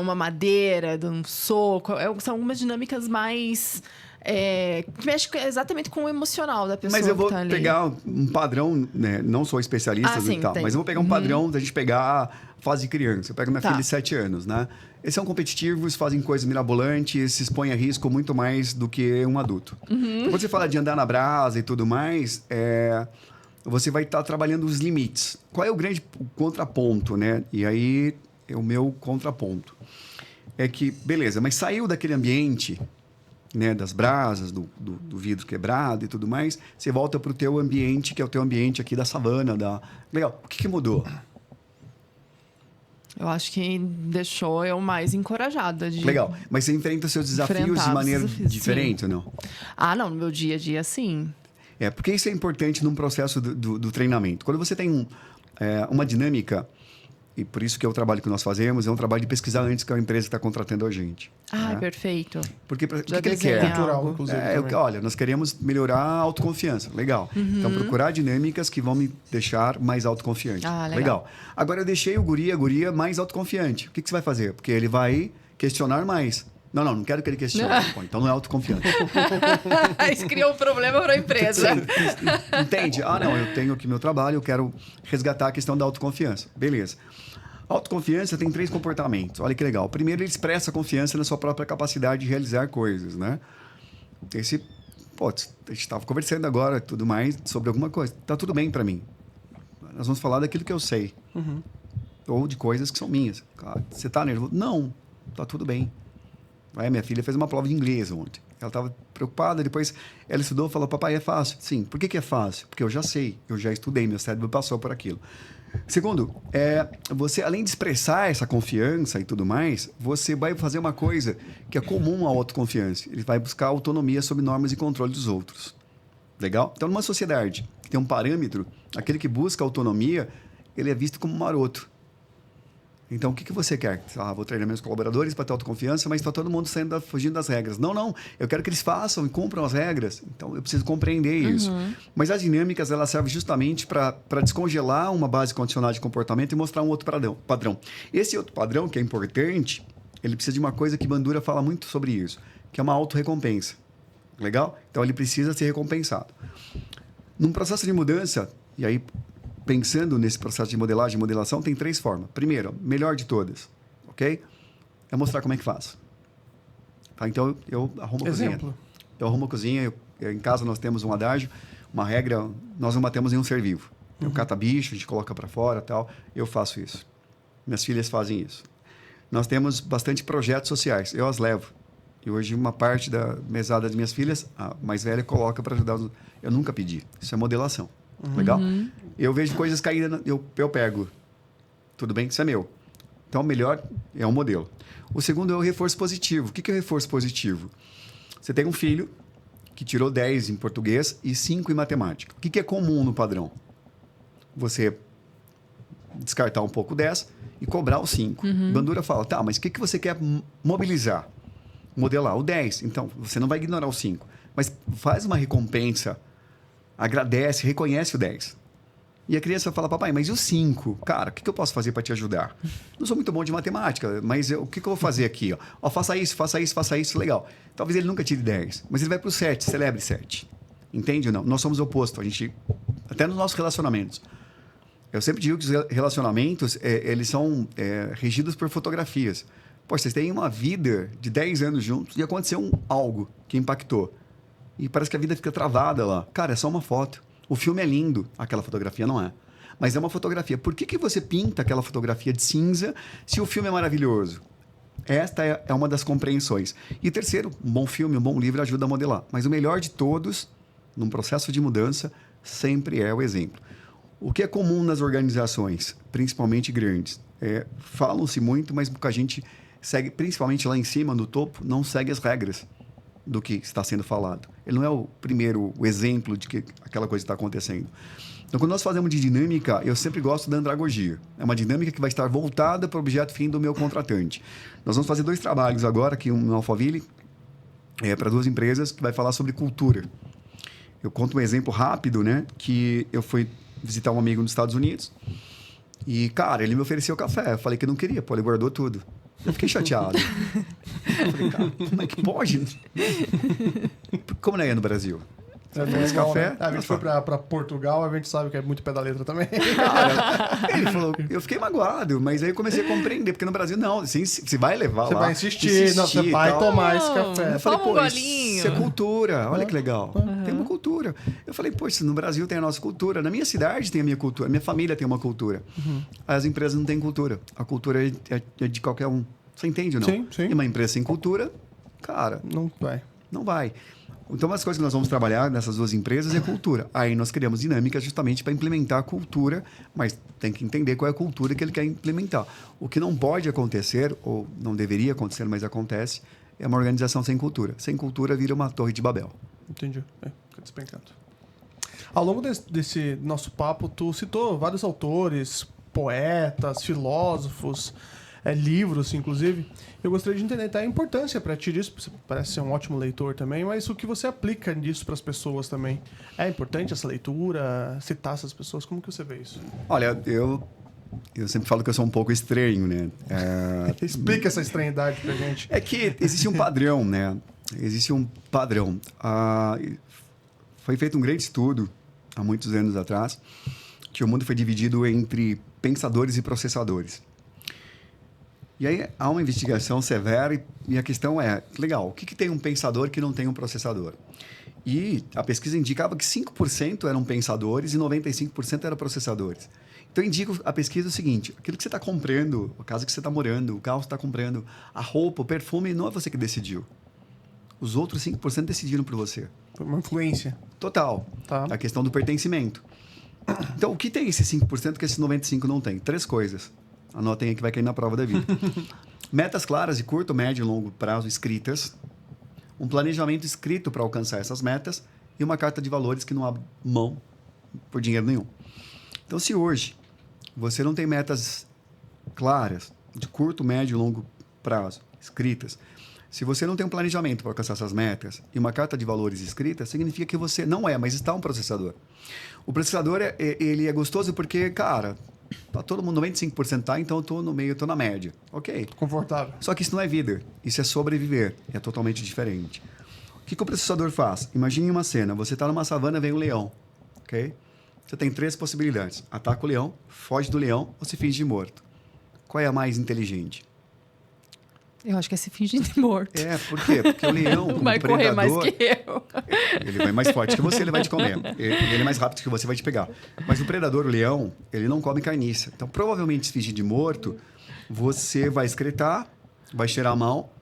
uma madeira, dar um soco. São algumas dinâmicas mais... que mexe exatamente com o emocional da pessoa. Mas eu vou que tá ali. pegar um padrão, né? Não sou especialista sim, e tal, mas eu vou pegar um padrão da gente pegar a fase de criança. Eu pego minha filha de 7 anos, né? Eles são competitivos, fazem coisas mirabolantes, se expõem a risco muito mais do que um adulto. Então, quando você fala de andar na brasa e tudo mais, você vai estar trabalhando os limites. Qual é o grande contraponto, né? E aí, o meu contraponto é que, beleza, mas saiu daquele ambiente... Né, das brasas, do vidro quebrado e tudo mais, você volta para o teu ambiente, que é o teu ambiente aqui da savana. Legal. O que mudou? Eu acho que deixou eu mais encorajada. Legal. Mas você enfrenta seus desafios de maneira diferente, ou não? Não. No meu dia a dia, sim. Porque isso é importante num processo do treinamento. Quando você tem uma dinâmica... E por isso que é o trabalho que nós fazemos, é um trabalho de pesquisar antes que a empresa está contratando a gente. Né? Perfeito. Porque o que ele quer? Cultural, inclusive. Olha, nós queremos melhorar a autoconfiança. Legal. Então, procurar dinâmicas que vão me deixar mais autoconfiante. Legal. Agora, eu deixei a guria mais autoconfiante. O que você vai fazer? Porque ele vai questionar mais. Não quero que ele questione. Pô, então não é autoconfiante. Isso criou um problema para a empresa. Entende? Eu tenho aqui meu trabalho, eu quero resgatar a questão da autoconfiança. Beleza. A autoconfiança tem 3 comportamentos. Olha que legal. Primeiro, ele expressa confiança na sua própria capacidade de realizar coisas, né? A gente estava conversando agora, tudo mais, sobre alguma coisa. Tá tudo bem para mim. Nós vamos falar daquilo que eu sei. Ou de coisas que são minhas. Cara, você tá nervoso? Não. Tá tudo bem. Minha filha fez uma prova de inglês ontem. Ela estava preocupada, depois ela estudou e falou, papai, é fácil? Sim. Por que é fácil? Porque eu já sei, eu já estudei, meu cérebro passou por aquilo. Segundo, você, além de expressar essa confiança e tudo mais, você vai fazer uma coisa que é comum à autoconfiança. Ele vai buscar autonomia sob normas e controle dos outros. Legal? Então, numa sociedade que tem um parâmetro, aquele que busca autonomia, ele é visto como maroto. Então, o que você quer? Vou treinar meus colaboradores para ter autoconfiança, mas está todo mundo fugindo das regras. Não. Eu quero que eles façam e cumpram as regras. Então, eu preciso compreender isso. Mas as dinâmicas, elas servem justamente para descongelar uma base condicional de comportamento e mostrar um outro padrão. Esse outro padrão, que é importante, ele precisa de uma coisa que Bandura fala muito sobre isso, que é uma autorrecompensa. Legal? Então, ele precisa ser recompensado. Num processo de mudança, e aí... Pensando nesse processo de modelagem e modelação, tem 3 formas. Primeiro, melhor de todas, ok? É mostrar como é que faz. Então, eu arrumo a cozinha. Eu arrumo a cozinha. Em casa, nós temos um adágio, uma regra. Nós não batemos nenhum ser vivo. Eu cata bicho, a gente coloca para fora e tal. Eu faço isso. Minhas filhas fazem isso. Nós temos bastante projetos sociais. Eu as levo. E hoje, uma parte da mesada das minhas filhas, a mais velha, coloca para ajudar. Eu nunca pedi. Isso é modelação. Legal? Eu vejo coisas caídas, eu pego. Tudo bem? Isso é meu. Então, o melhor é um modelo. O segundo é o reforço positivo. O que é o reforço positivo? Você tem um filho que tirou 10 em português e 5 em matemática. O que é comum no padrão? Você descartar um pouco 10 e cobrar o 5. Bandura fala, mas o que você quer mobilizar? Modelar o 10. Então, você não vai ignorar o 5. Mas faz uma recompensa, agradece, reconhece o 10. E a criança fala, papai, mas e o 5? Cara, o que eu posso fazer para te ajudar? Não sou muito bom de matemática, mas o que eu vou fazer aqui? Faça isso, legal. Talvez ele nunca tire 10, mas ele vai para o 7, celebre 7. Entende ou não? Nós somos opostos, até nos nossos relacionamentos. Eu sempre digo que os relacionamentos, eles são regidos por fotografias. Poxa, vocês têm uma vida de 10 anos juntos e aconteceu algo que impactou. E parece que a vida fica travada lá. Cara, é só uma foto. O filme é lindo, aquela fotografia não é. mas é uma fotografia. Por que você pinta aquela fotografia de cinza se o filme é maravilhoso? Esta é uma das compreensões. E terceiro, um bom filme, um bom livro ajuda a modelar. Mas o melhor de todos, num processo de mudança, sempre é o exemplo. O que é comum nas organizações, principalmente grandes, falam-se muito, mas a gente segue, principalmente lá em cima, no topo, não segue as regras do que está sendo falado. Ele não é o primeiro exemplo de que aquela coisa está acontecendo. Então, quando nós fazemos de dinâmica, eu sempre gosto da andragogia. É uma dinâmica que vai estar voltada para o objeto fim do meu contratante. Nós vamos fazer 2 trabalhos agora, aqui no Alphaville, para 2 empresas, que vai falar sobre cultura. Eu conto um exemplo rápido, né? Que eu fui visitar um amigo nos Estados Unidos e, cara, ele me ofereceu café. Eu falei que não queria, pô, ele guardou tudo. Eu fiquei chateado. Eu falei, cara, como é que pode? Como não é no Brasil? Esse café, né? A gente foi pra Portugal, a gente sabe que é muito pé da letra também. Cara, ele falou, eu fiquei magoado, mas aí eu comecei a compreender, porque no Brasil não, você vai levar você lá. Você vai insistir, não, você vai tomar esse café. Eu falei, pô, golinho. Isso é cultura, olha que legal. Tem uma cultura. Eu falei, poxa, no Brasil tem a nossa cultura, na minha cidade tem a minha cultura, minha família tem uma cultura. As empresas não têm cultura, a cultura é de qualquer um. Você entende ou não? Sim, sim. E uma empresa sem cultura, cara... Não vai. Então, uma das coisas que nós vamos trabalhar nessas 2 empresas é cultura. Aí nós criamos dinâmicas justamente para implementar a cultura, mas tem que entender qual é a cultura que ele quer implementar. O que não pode acontecer, ou não deveria acontecer, mas acontece, é uma organização sem cultura. Sem cultura vira uma torre de Babel. Entendi. Fica despencando. Ao longo desse nosso papo, tu citou vários autores, poetas, filósofos, livros, inclusive. Eu gostaria de entender a importância para ti disso. Você parece ser um ótimo leitor também, mas o que você aplica disso para as pessoas também? É importante essa leitura? Citar essas pessoas? Como que você vê isso? Olha, eu sempre falo que eu sou um pouco estranho, né? Explica essa estranhidade pra gente. É que existe um padrão, né? Existe um padrão. Foi feito um grande estudo, há muitos anos atrás, que o mundo foi dividido entre pensadores e processadores. E aí há uma investigação severa e a questão é, legal, o que tem um pensador que não tem um processador? E a pesquisa indicava que 5% eram pensadores e 95% eram processadores. Então, indica a pesquisa o seguinte, aquilo que você está comprando, a casa que você está morando, o carro que você está comprando, a roupa, o perfume, não é você que decidiu. Os outros 5% decidiram por você. Foi uma influência. Total. Tá. A questão do pertencimento. Então, o que tem esse 5% que esse 95% não tem? 3 coisas. Anotem aí que vai cair na prova da vida. Metas claras de curto, médio e longo prazo escritas. Um planejamento escrito para alcançar essas metas. E uma carta de valores que não abre mão por dinheiro nenhum. Então, se hoje você não tem metas claras de curto, médio e longo prazo escritas, se você não tem um planejamento para alcançar essas metas e uma carta de valores escrita, significa que você não mas está um processador. O processador, ele é gostoso porque, cara... Tá todo mundo 95% tá, então eu tô no meio, eu tô na média. Ok. Confortável. Só que isso não é vida, isso é sobreviver, é totalmente diferente. O que o processador faz? Imagine uma cena, você tá numa savana, vem um leão, ok? Você tem 3 possibilidades. Ataca o leão, foge do leão ou se finge de morto. Qual é a mais inteligente? Eu acho que é se fingir de morto. Por quê? Porque o leão, como vai predador... correr mais que eu. Ele vai mais forte que você, ele vai te comer. Ele é mais rápido que você, vai te pegar. Mas o predador, o leão, ele não come carniça. Então, provavelmente, se fingir de morto, você vai excretar, vai cheirar mal,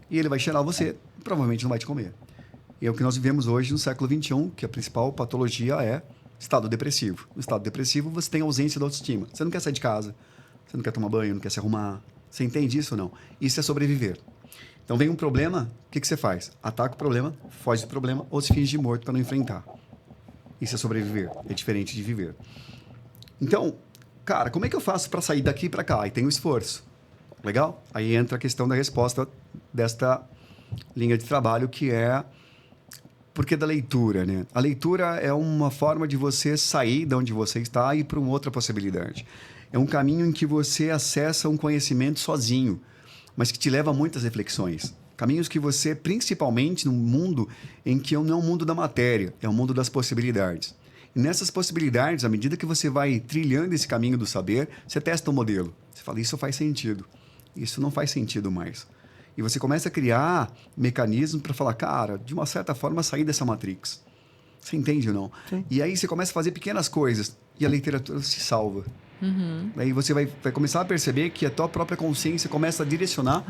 e ele vai cheirar você. Provavelmente não vai te comer. E é o que nós vivemos hoje no século XXI, que a principal patologia é estado depressivo. No estado depressivo, você tem ausência da autoestima. Você não quer sair de casa, você não quer tomar banho, não quer se arrumar. Você entende isso ou não? Isso é sobreviver. Então, vem um problema, o que você faz? Ataca o problema, foge do problema ou se finge de morto para não enfrentar. Isso é sobreviver. É diferente de viver. Então, cara, como é que eu faço para sair daqui para cá? Aí tem o esforço. Legal? Aí entra a questão da resposta desta linha de trabalho, que é por que da leitura, né? A leitura é uma forma de você sair de onde você está e ir para uma outra possibilidade. É um caminho em que você acessa um conhecimento sozinho, mas que te leva a muitas reflexões. Caminhos que você, principalmente num mundo em que não é um mundo da matéria, é um mundo das possibilidades. E nessas possibilidades, à medida que você vai trilhando esse caminho do saber, você testa o modelo. Você fala, isso faz sentido. Isso não faz sentido mais. E você começa a criar mecanismos para falar, cara, de uma certa forma, sair dessa matrix. Você entende ou não? Sim. E aí você começa a fazer pequenas coisas. e a literatura se salva. Aí você vai começar a perceber que a tua própria consciência começa a direcionar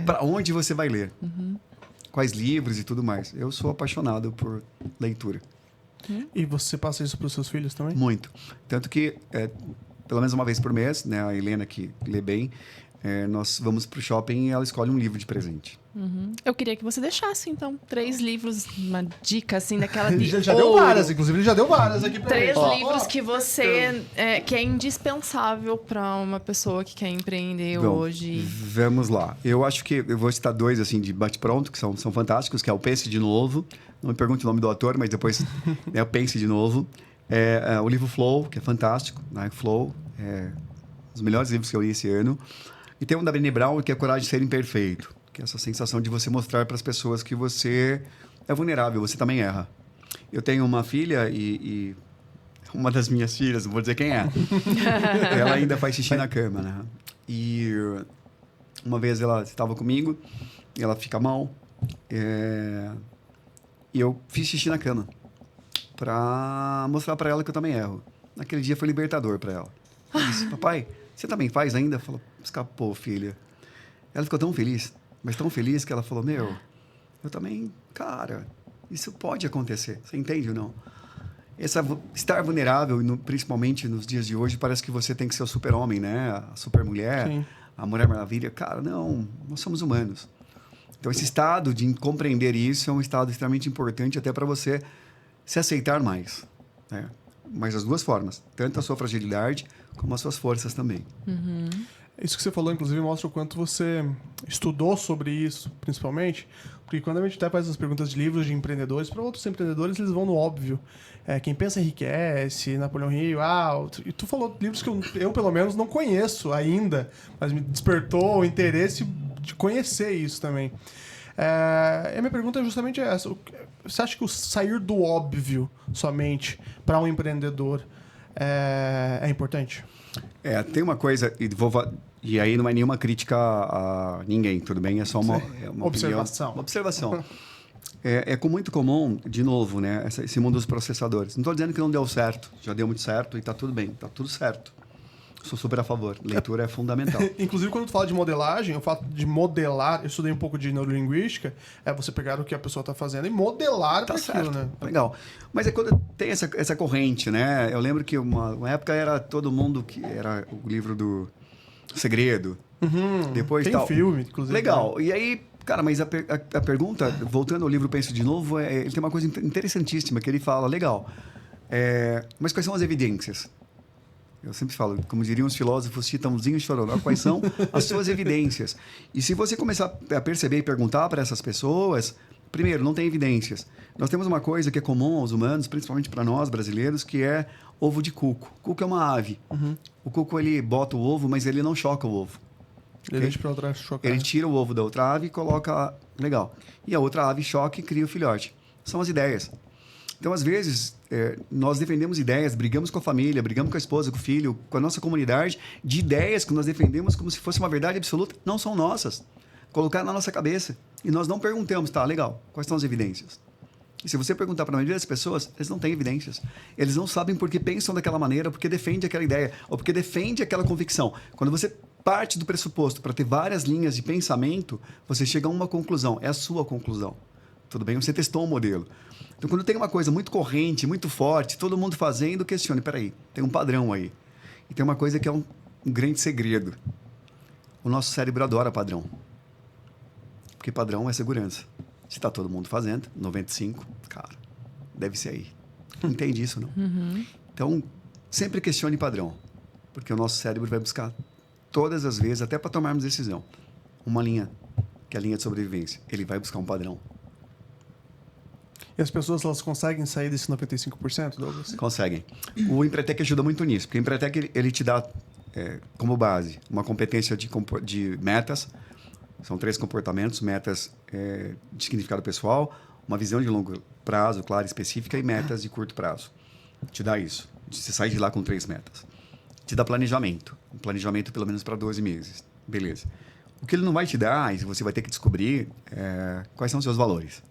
para onde você vai ler. Quais livros e tudo mais. Eu sou apaixonado por leitura. E você passa isso para os seus filhos também? Muito. Tanto que, pelo menos uma vez por mês, né, a Helena, que lê bem, nós vamos para o shopping e ela escolhe um livro de presente. Eu queria que você deixasse, então, 3 livros, uma dica, assim, daquela de Já deu várias, inclusive ele já deu várias aqui pra 3 gente. livros que você... que é indispensável para uma pessoa que quer empreender Bom, hoje. Vamos lá. Eu acho que eu vou citar 2, assim, de bate-pronto, que são fantásticos, que é o Pense de Novo. Não me pergunte o nome do autor, mas depois o Pense de Novo. O livro Flow, que é fantástico, né? Flow, um dos melhores livros que eu li esse ano. E tem um da Brené Brown, que é Coragem de Ser Imperfeito, que é essa sensação de você mostrar para as pessoas que você é vulnerável, você também erra. Eu tenho uma filha e uma das minhas filhas, não vou dizer quem é, ela ainda faz xixi na cama, né? E uma vez ela estava comigo, e ela fica mal, e eu fiz xixi na cama para mostrar para ela que eu também erro. Naquele dia foi libertador para ela. Ela disse: papai, você também faz ainda? Falou: escapou, filha. Ela ficou tão feliz, mas tão feliz que ela falou: meu, eu também, cara, isso pode acontecer. Você entende ou não? Estar vulnerável, principalmente nos dias de hoje, parece que você tem que ser o super-homem, né? A super-mulher, a Mulher Maravilha. Cara, não, nós somos humanos. Então, esse estado de compreender isso é um estado extremamente importante até para você se aceitar mais, né? Mas as duas formas, tanto a sua fragilidade como as suas forças também. Isso que você falou, inclusive, mostra o quanto você estudou sobre isso, principalmente, porque quando a gente até faz as perguntas de livros de empreendedores, para outros empreendedores, eles vão no óbvio. Quem pensa enriquece, Napoleão Hill, e tu falou livros que eu, pelo menos, não conheço ainda, mas me despertou o interesse de conhecer isso também. E a minha pergunta é justamente essa. Você acha que o sair do óbvio somente para um empreendedor é importante? Tem uma coisa, e aí não é nenhuma crítica a ninguém, tudo bem? É só uma observação. Opinião, uma observação. É muito comum, de novo, né, esse mundo dos processadores. Não estou dizendo que não deu certo, já deu muito certo e está tudo bem, está tudo certo. Sou super a favor. Leitura é fundamental. Inclusive, quando tu fala de modelagem, o fato de modelar, eu estudei um pouco de neurolinguística, é você pegar o que a pessoa está fazendo e modelar para aquilo, né? Legal. Mas é quando tem essa corrente, né? Eu lembro que uma época era todo mundo que era o livro do Segredo. Depois tem tal. Filme, inclusive. Legal. E aí, cara, mas a pergunta, voltando ao livro Penso de Novo, ele tem uma coisa interessantíssima que ele fala, legal. Mas quais são as evidências? Eu sempre falo, como diriam os filósofos, Chitãozinho e Chororó, quais são as suas evidências? E se você começar a perceber e perguntar para essas pessoas, primeiro, não tem evidências. Nós temos uma coisa que é comum aos humanos, principalmente para nós brasileiros, que é ovo de cuco. Cuco é uma ave. O cuco, ele bota o ovo, mas ele não choca o ovo. Ele deixa para outra chocar. Ele tira o ovo da outra ave e coloca... Legal. E a outra ave choca e cria o filhote. São as ideias. Então, às vezes, nós defendemos ideias, brigamos com a família, brigamos com a esposa, com o filho, com a nossa comunidade, de ideias que nós defendemos como se fosse uma verdade absoluta, não são nossas. Colocar na nossa cabeça. E nós não perguntamos, tá, legal, quais são as evidências? E se você perguntar para a maioria das pessoas, eles não têm evidências. Eles não sabem por que pensam daquela maneira, porque defende aquela ideia, ou porque defende aquela convicção. Quando você parte do pressuposto para ter várias linhas de pensamento, você chega a uma conclusão, é a sua conclusão. Tudo bem? Você testou um modelo. Então, quando tem uma coisa muito corrente, muito forte, todo mundo fazendo, questione, peraí, tem um padrão aí. E tem uma coisa que é um grande segredo. O nosso cérebro adora padrão. Porque padrão é segurança. Se está todo mundo fazendo, 95, cara, deve ser aí. Entende isso, não? Então, sempre questione padrão. Porque o nosso cérebro vai buscar todas as vezes, até para tomarmos decisão, uma linha, que é a linha de sobrevivência. Ele vai buscar um padrão. E as pessoas, elas conseguem sair desse 95%, Douglas? Conseguem. O Empretec ajuda muito nisso, porque o Empretec, ele te dá como base uma competência de metas, são 3 comportamentos, metas de significado pessoal, uma visão de longo prazo, clara e específica, e metas de curto prazo. Te dá isso. Você sai de lá com 3 metas. Te dá planejamento. Um planejamento pelo menos para 12 meses. Beleza. O que ele não vai te dar, e você vai ter que descobrir, quais são os seus valores.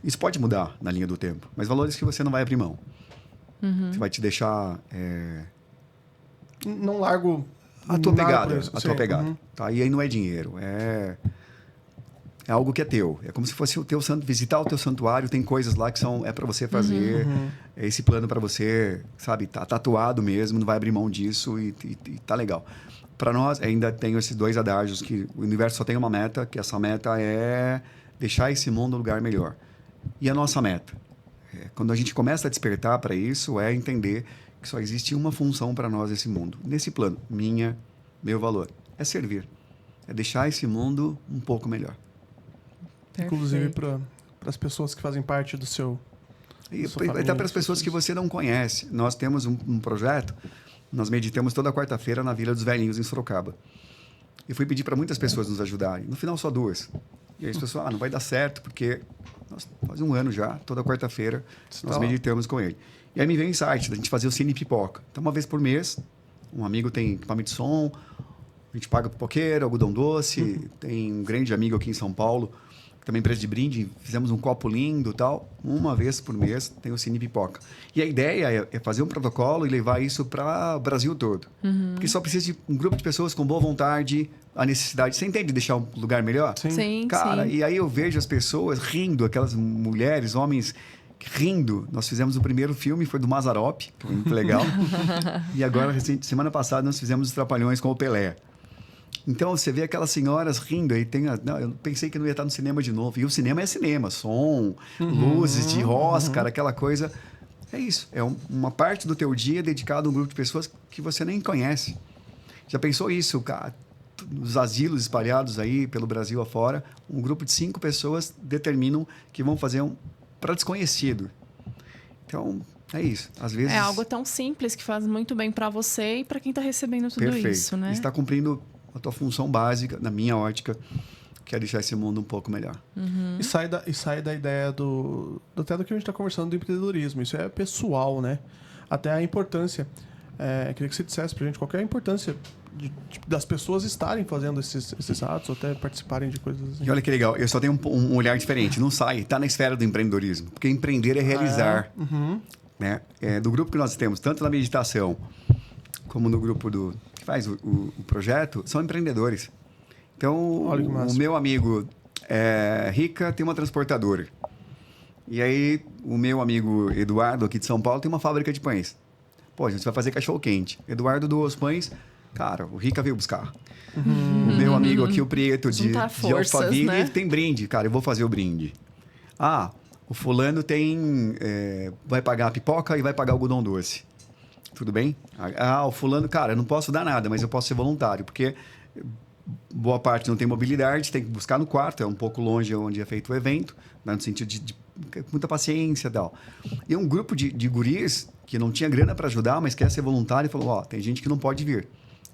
Isso pode mudar na linha do tempo, mas valores que você não vai abrir mão. Você vai te deixar... Não largo a tua nada pegada, por isso. a tua Sim. pegada. Tá? E aí não é dinheiro, é algo que é teu. É como se fosse o teu santo, visitar o teu santuário, tem coisas lá que é para você fazer, é esse plano para você, sabe, tá tatuado mesmo, não vai abrir mão disso e tá legal. Para nós, ainda tem esses dois adágios que o universo só tem uma meta, que essa meta é deixar esse mundo um lugar melhor. E a nossa meta? Quando a gente começa a despertar para isso, é entender que só existe uma função para nós nesse mundo. Nesse plano, meu valor, é servir. É deixar esse mundo um pouco melhor. Inclusive para as pessoas que fazem parte do seu... E até para as pessoas que você não conhece. Nós temos um projeto, nós meditamos toda quarta-feira na Vila dos Velhinhos, em Sorocaba. E fui pedir para muitas pessoas nos ajudarem. No final, só 2. E aí as pessoas, não vai dar certo, porque faz 1 ano já, toda quarta-feira, nós meditamos com ele. E aí me veio o insight da gente fazer o Cine Pipoca. Então, uma vez por mês, um amigo tem equipamento de som, a gente paga pipoqueira, algodão doce, tem um grande amigo aqui em São Paulo, também empresa de brinde, fizemos um copo lindo e tal. Uma vez por mês tem o Cine Pipoca. E a ideia é fazer um protocolo e levar isso para o Brasil todo. Porque só precisa de um grupo de pessoas com boa vontade, a necessidade. Você entende de deixar um lugar melhor? Sim, Cara, sim. e aí eu vejo as pessoas rindo, aquelas mulheres, homens rindo. Nós fizemos o primeiro filme, foi do Mazzaropi, que foi muito legal. E agora, semana passada, nós fizemos Os Trapalhões com o Pelé. Então, você vê aquelas senhoras rindo. Aí eu pensei que não ia estar no cinema de novo. E o cinema é cinema. Som, luzes de Oscar, aquela coisa. É isso. É uma parte do teu dia dedicado a um grupo de pessoas que você nem conhece. Já pensou isso, cara? Os asilos espalhados aí pelo Brasil afora, um grupo de 5 pessoas determinam que vão fazer para desconhecido. Então, é isso. Às vezes... É algo tão simples que faz muito bem para você e para quem está recebendo tudo Perfeito. isso, né? Está cumprindo a tua função básica, na minha ótica, que é deixar esse mundo um pouco melhor. E sai da ideia até do que a gente está conversando do empreendedorismo. Isso é pessoal, né? Até a importância. Queria que você dissesse pra gente qual que é a importância das pessoas estarem fazendo esses atos, ou até participarem de coisas assim. E olha que legal, eu só tenho um olhar diferente. Não sai, está na esfera do empreendedorismo. Porque empreender é realizar. Né? Do grupo que nós temos, tanto na meditação, como no grupo que faz o projeto, são empreendedores. Então, o meu amigo Rica tem uma transportadora. E aí, o meu amigo Eduardo, aqui de São Paulo, tem uma fábrica de pães. Pô, a gente vai fazer cachorro-quente. Eduardo doou os pães, cara, o Rica veio buscar. O meu amigo aqui, o Prieto, de Alphaville, né? Tem brinde. Cara, eu vou fazer o brinde. Ah, o fulano vai pagar a pipoca e vai pagar o algodão doce. Tudo bem? Ah, o fulano, cara, eu não posso dar nada, mas eu posso ser voluntário, porque boa parte não tem mobilidade, tem que buscar no quarto, é um pouco longe onde é feito o evento, né, no sentido de muita paciência e tal. E um grupo de guris que não tinha grana para ajudar, mas quer ser voluntário, e falou, tem gente que não pode vir,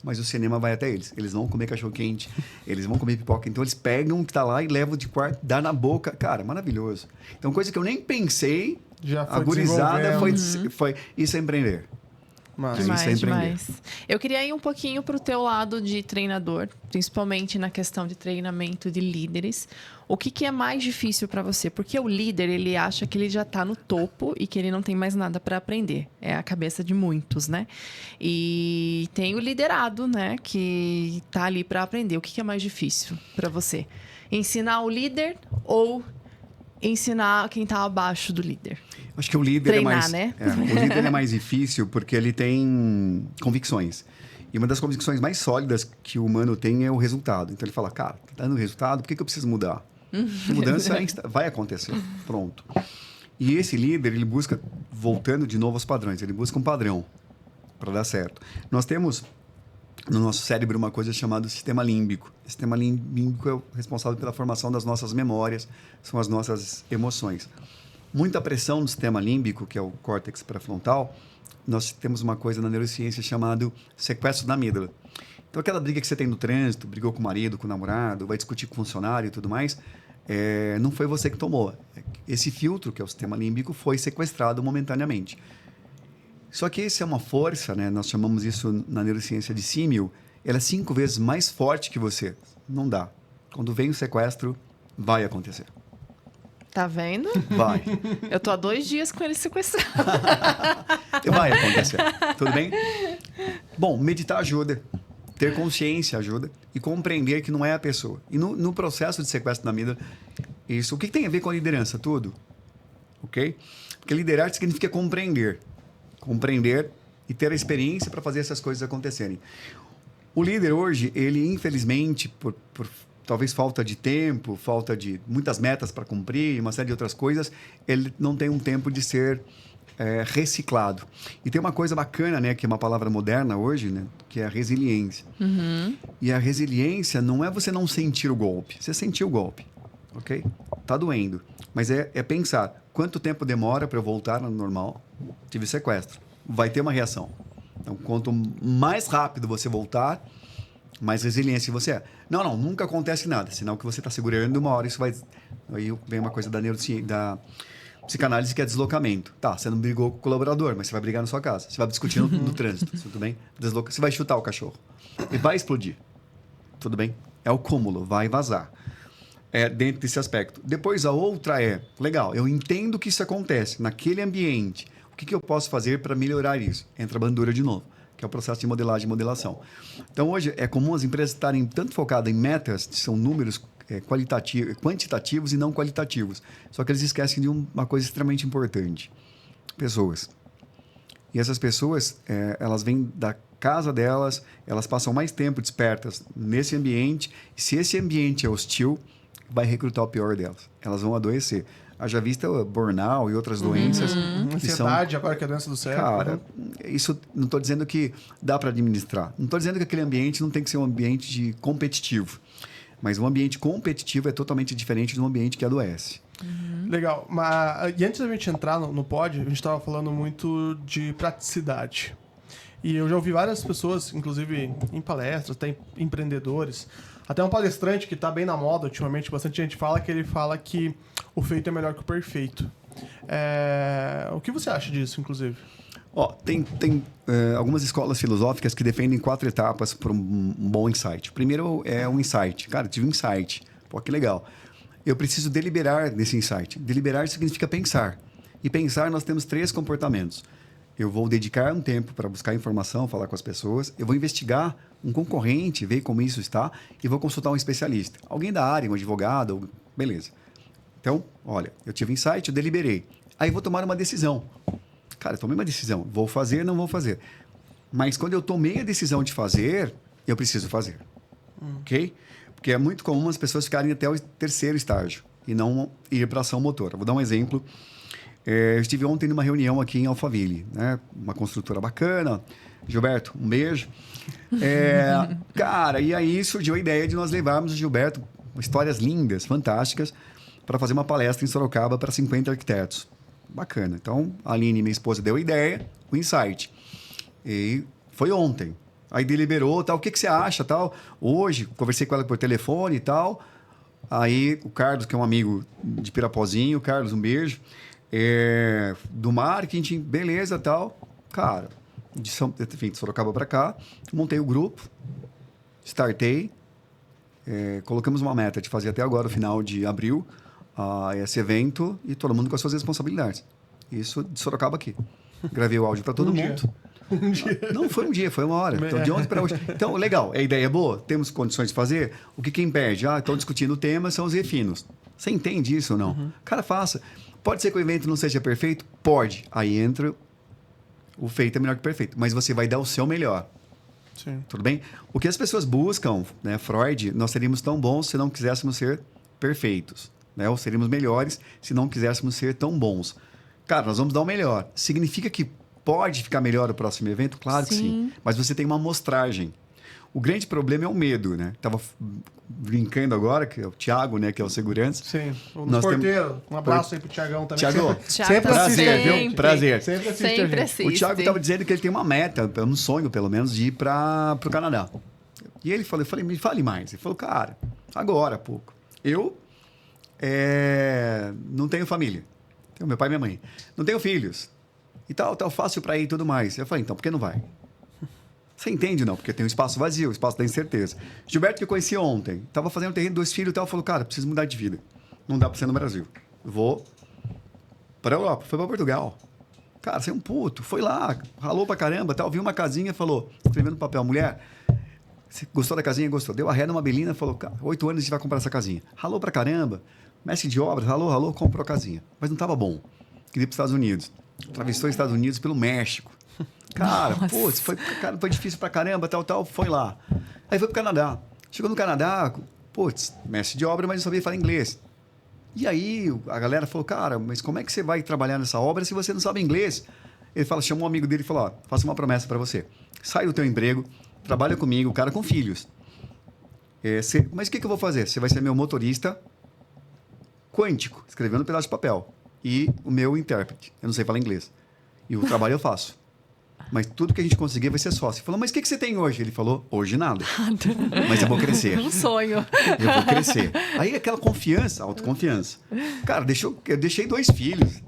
mas o cinema vai até eles. Eles vão comer cachorro-quente, eles vão comer pipoca. Então, eles pegam o que tá lá e levam de quarto, dá na boca. Cara, maravilhoso. Então, coisa que eu nem pensei, já foi a gurizada foi... Isso é empreender. Demais. Eu queria ir um pouquinho para o teu lado de treinador, principalmente na questão de treinamento de líderes. O que é mais difícil para você? Porque o líder, ele acha que ele já está no topo e que ele não tem mais nada para aprender. É a cabeça de muitos, né? E tem o liderado, né? Que está ali para aprender. O que é mais difícil para você? Ensinar o líder ou ensinar quem está abaixo do líder? Acho que o líder Treinar, né? O líder é mais difícil porque ele tem convicções. E uma das convicções mais sólidas que o humano tem é o resultado. Então ele fala, cara, tá dando resultado, por que eu preciso mudar? A mudança vai acontecer. Pronto. E esse líder, ele busca, voltando de novo aos padrões, ele busca um padrão para dar certo. Nós temos no nosso cérebro uma coisa chamada sistema límbico. O sistema límbico é o responsável pela formação das nossas memórias, são as nossas emoções. Muita pressão no sistema límbico, que é o córtex pré-frontal, nós temos uma coisa na neurociência chamada sequestro da amígdala. Então, aquela briga que você tem no trânsito, brigou com o marido, com o namorado, vai discutir com o funcionário e tudo mais, não foi você que tomou. Esse filtro, que é o sistema límbico, foi sequestrado momentaneamente. Só que isso é uma força, né? Nós chamamos isso na neurociência de símil, ela é 5 vezes mais forte que você. Não dá. Quando vem o sequestro, vai acontecer. Tá vendo? Vai. Eu tô há 2 dias com ele sequestrado. Vai acontecer. Tudo bem? Bom, meditar ajuda. Ter consciência ajuda. E compreender que não é a pessoa. E no processo de sequestro da vida, isso. O que tem a ver com a liderança? Tudo. Ok? Porque liderar significa compreender. Compreender e ter a experiência para fazer essas coisas acontecerem. O líder hoje, ele infelizmente, por talvez falta de tempo, falta de muitas metas para cumprir, uma série de outras coisas, ele não tem um tempo de ser reciclado. E tem uma coisa bacana, né, que é uma palavra moderna hoje, né, que é a resiliência. Uhum. E a resiliência não é você não sentir o golpe. Você sentiu o golpe, ok? Tá doendo. Mas é pensar, quanto tempo demora para eu voltar no normal? Tive sequestro. Vai ter uma reação. Então, quanto mais rápido você voltar, mais resiliência você é. Não, nunca acontece nada. Sinal que você está segurando, uma hora isso vai... Aí vem uma coisa da neurociência, da psicanálise, que é deslocamento. Tá, você não brigou com o colaborador, mas você vai brigar na sua casa. Você vai discutir no trânsito, tudo bem? Você vai chutar o cachorro. E vai explodir. Tudo bem? É o cúmulo, vai vazar. É dentro desse aspecto. Depois a outra legal, eu entendo que isso acontece naquele ambiente. O que eu posso fazer para melhorar isso? Entra a bandura de novo, que é o processo de modelagem e modelação. Então, hoje, é comum as empresas estarem tanto focadas em metas, que são números quantitativos e não qualitativos. Só que eles esquecem de uma coisa extremamente importante. Pessoas. E essas pessoas, elas vêm da casa delas, elas passam mais tempo despertas nesse ambiente. E se esse ambiente é hostil, vai recrutar o pior delas. Elas vão adoecer. Haja vista burnout e outras doenças. Ansiedade, agora que é a doença do cérebro. Cara, isso não estou dizendo que dá para administrar. Não estou dizendo que aquele ambiente não tem que ser um ambiente competitivo. Mas um ambiente competitivo é totalmente diferente de um ambiente que adoece. Legal. E antes da gente entrar no pod, a gente estava falando muito de praticidade. E eu já ouvi várias pessoas, inclusive em palestras, até empreendedores, até um palestrante que está bem na moda ultimamente, bastante gente fala, que ele fala que o feito é melhor que o perfeito. O que você acha disso, inclusive? Tem algumas escolas filosóficas que defendem 4 etapas para um bom insight. Primeiro é um insight. Cara, tive um insight. Pô, que legal. Eu preciso deliberar nesse insight. Deliberar significa pensar. E pensar, nós temos 3 comportamentos. Eu vou dedicar um tempo para buscar informação, falar com as pessoas. Eu vou investigar um concorrente, ver como isso está. E vou consultar um especialista. Alguém da área, um advogado, beleza. Então, olha, eu tive insight, eu deliberei. Aí vou tomar uma decisão. Cara, eu tomei uma decisão. Vou fazer, não vou fazer. Mas quando eu tomei a decisão de fazer, eu preciso fazer. Ok? Porque é muito comum as pessoas ficarem até o 3º estágio e não ir para a ação motora. Vou dar um exemplo. Eu estive ontem numa reunião aqui em Alphaville, né? Uma construtora bacana. Gilberto, um beijo. Cara, e aí surgiu a ideia de nós levarmos o Gilberto, histórias lindas, fantásticas, para fazer uma palestra em Sorocaba para 50 arquitetos. Bacana. Então, a Aline, minha esposa, deu a ideia, o insight. E foi ontem. Aí deliberou, tal, o que você acha, tal. Hoje, conversei com ela por telefone e tal. Aí, o Carlos, que é um amigo de Pirapozinho, Carlos, um beijo. Do marketing, beleza, tal. Cara, de Sorocaba para cá, montei o grupo, startei, colocamos uma meta de fazer até agora, o final de abril, esse evento, e todo mundo com as suas responsabilidades. Isso de Sorocaba aqui. Gravei o áudio para todo mundo. Um dia. Não, foi um dia, foi uma hora. Então, de ontem para hoje. Então, legal, a ideia é boa? Temos condições de fazer? O que impede? Estão discutindo o tema, são os refinos. Você entende isso ou não? Cara, faça. Pode ser que o evento não seja perfeito? Pode. Aí entra o feito é melhor que o perfeito. Mas você vai dar o seu melhor. Sim. Tudo bem? O que as pessoas buscam, né, Freud, nós seríamos tão bons se não quiséssemos ser perfeitos. Né? Ou seríamos melhores se não quiséssemos ser tão bons. Cara, nós vamos dar o melhor. Significa que pode ficar melhor o próximo evento? Claro que sim. Mas você tem uma amostragem. O grande problema é o medo, né? Tava brincando agora, que é o Thiago, né? Que é o segurança. Sim. O porteiro. Um abraço aí pro Thiagão também. Thiago, sempre assiste, viu? Prazer. Sempre assiste a gente. O Thiago estava dizendo que ele tem uma meta, um sonho, pelo menos, de ir para o Canadá. E ele falou, eu falei, me fale mais. Ele falou, cara, agora há pouco. Eu não tenho família. Tenho meu pai e minha mãe. Não tenho filhos. E tal, fácil para ir e tudo mais. Eu falei, então, por que não vai? Você entende, não? Porque tem um espaço vazio, o espaço da incerteza. Gilberto, que eu conheci ontem, estava fazendo terreno, 2 filhos e tal, falou, cara, preciso mudar de vida. Não dá para ser no Brasil. vou para a Europa. Foi para Portugal. Cara, você é um puto. Foi lá, ralou pra caramba, tal. Viu uma casinha, falou, escrevendo no papel, mulher, você gostou da casinha? Gostou. Deu a ré numa belina, falou, cara, 8 anos a gente vai comprar essa casinha. Ralou pra caramba, mestre de obras, ralou, comprou a casinha. Mas não tava bom. Queria ir pros Estados Unidos. Atravessou os Estados Unidos pelo México. Cara, putz, foi difícil pra caramba, tal, foi lá. Aí foi pro Canadá. Chegou no Canadá, putz, mestre de obra, mas não sabia falar inglês. E aí a galera falou, cara, mas como é que você vai trabalhar nessa obra se você não sabe inglês? Ele chamou um amigo dele e falou, ó, faço uma promessa para você. Sai do teu emprego, trabalha comigo, cara com filhos. Mas o que eu vou fazer? Você vai ser meu motorista quântico, escrevendo um pedaço de papel. E o meu intérprete. Eu não sei falar inglês. E o trabalho eu faço. Mas tudo que a gente conseguir vai ser sócio. Ele falou, mas o que você tem hoje? Ele falou, hoje nada. Mas eu vou crescer. Um sonho. Eu vou crescer. Aí aquela confiança, autoconfiança. Cara, eu deixei 2 filhos.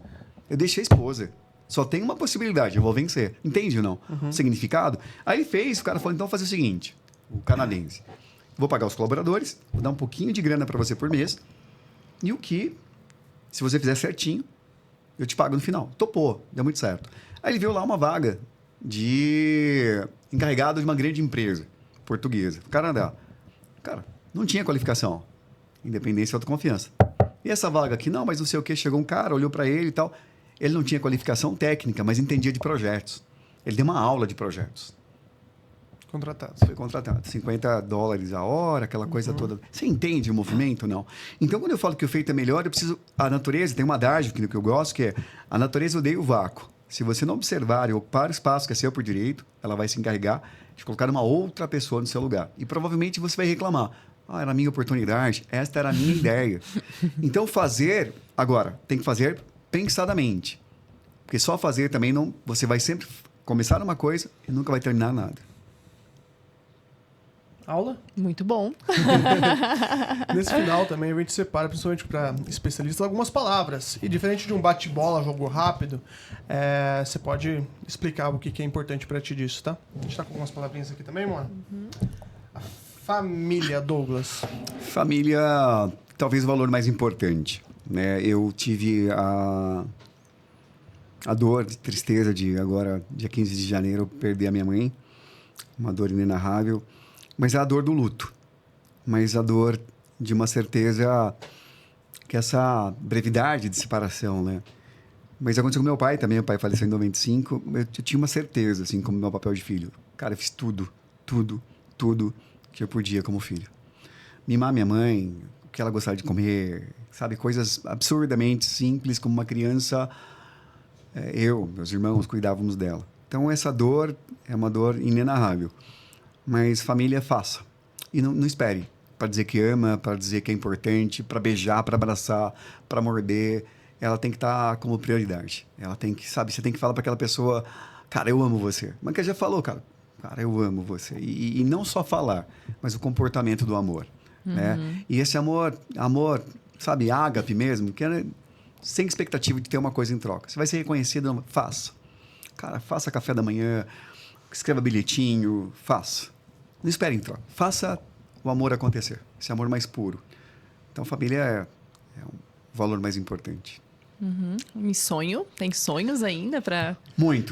Eu deixei a esposa. Só tem uma possibilidade, eu vou vencer. Entende ou não? O significado? Aí ele fez, o cara falou, então fazer o seguinte, o canadense. Vou pagar os colaboradores, vou dar um pouquinho de grana para você por mês. E o que, se você fizer certinho, eu te pago no final. Topou, deu muito certo. Aí ele viu lá uma vaga de encarregado de uma grande empresa portuguesa, Canadá. Cara, não tinha qualificação. Independência e autoconfiança. E essa vaga aqui, não, mas não sei o que. Chegou um cara, olhou para ele e tal. Ele não tinha qualificação técnica, mas entendia de projetos. Ele deu uma aula de projetos. Contratado. Foi contratado. $50 a hora, aquela coisa toda. Você entende o movimento, não? Então, quando eu falo que o feito é melhor, eu preciso... A natureza, tem um adágio que eu gosto, que é a natureza odeia o vácuo. Se você não observar e ocupar o espaço que é seu por direito, ela vai se encarregar de colocar uma outra pessoa no seu lugar. E provavelmente você vai reclamar. Ah, era a minha oportunidade, esta era a minha ideia. Então, fazer... Agora, tem que fazer pensadamente. Porque só fazer também não... Você vai sempre começar uma coisa e nunca vai terminar nada. Aula? Muito bom. Nesse final também a gente separa, principalmente para especialistas, algumas palavras. E diferente de um bate-bola, jogo rápido, você pode explicar o que é importante para ti disso, tá? A gente tá com algumas palavrinhas aqui também, mano. A família, Douglas. Família, talvez o valor mais importante, né? Eu tive a dor, de tristeza de agora, dia 15 de janeiro, perder a minha mãe. Uma dor inenarrável. Mas é a dor do luto. Mas a dor de uma certeza que essa brevidade de separação, né? Mas aconteceu com meu pai também. Meu pai faleceu em 95. Eu tinha uma certeza, assim, como meu papel de filho. Cara, eu fiz tudo que eu podia como filho. Mimar minha mãe, o que ela gostava de comer, sabe? Coisas absurdamente simples, como uma criança... meus irmãos, cuidávamos dela. Então, essa dor é uma dor inenarrável. Mas família, faça. E não espere para dizer que ama, para dizer que é importante, para beijar, para abraçar, para morder. Ela tem que estar como prioridade. Ela tem que, sabe, você tem que falar para aquela pessoa, cara, eu amo você. Mas que já falou, cara, eu amo você. E não só falar, mas o comportamento do amor. Né? E esse amor, sabe, ágape mesmo, que é sem expectativa de ter uma coisa em troca. Você vai ser reconhecido, faça. Cara, faça café da manhã, escreva bilhetinho, faça. Não espere em troca. Faça o amor acontecer. Esse amor mais puro. Então, família é o valor mais importante. E sonho? Tem sonhos ainda para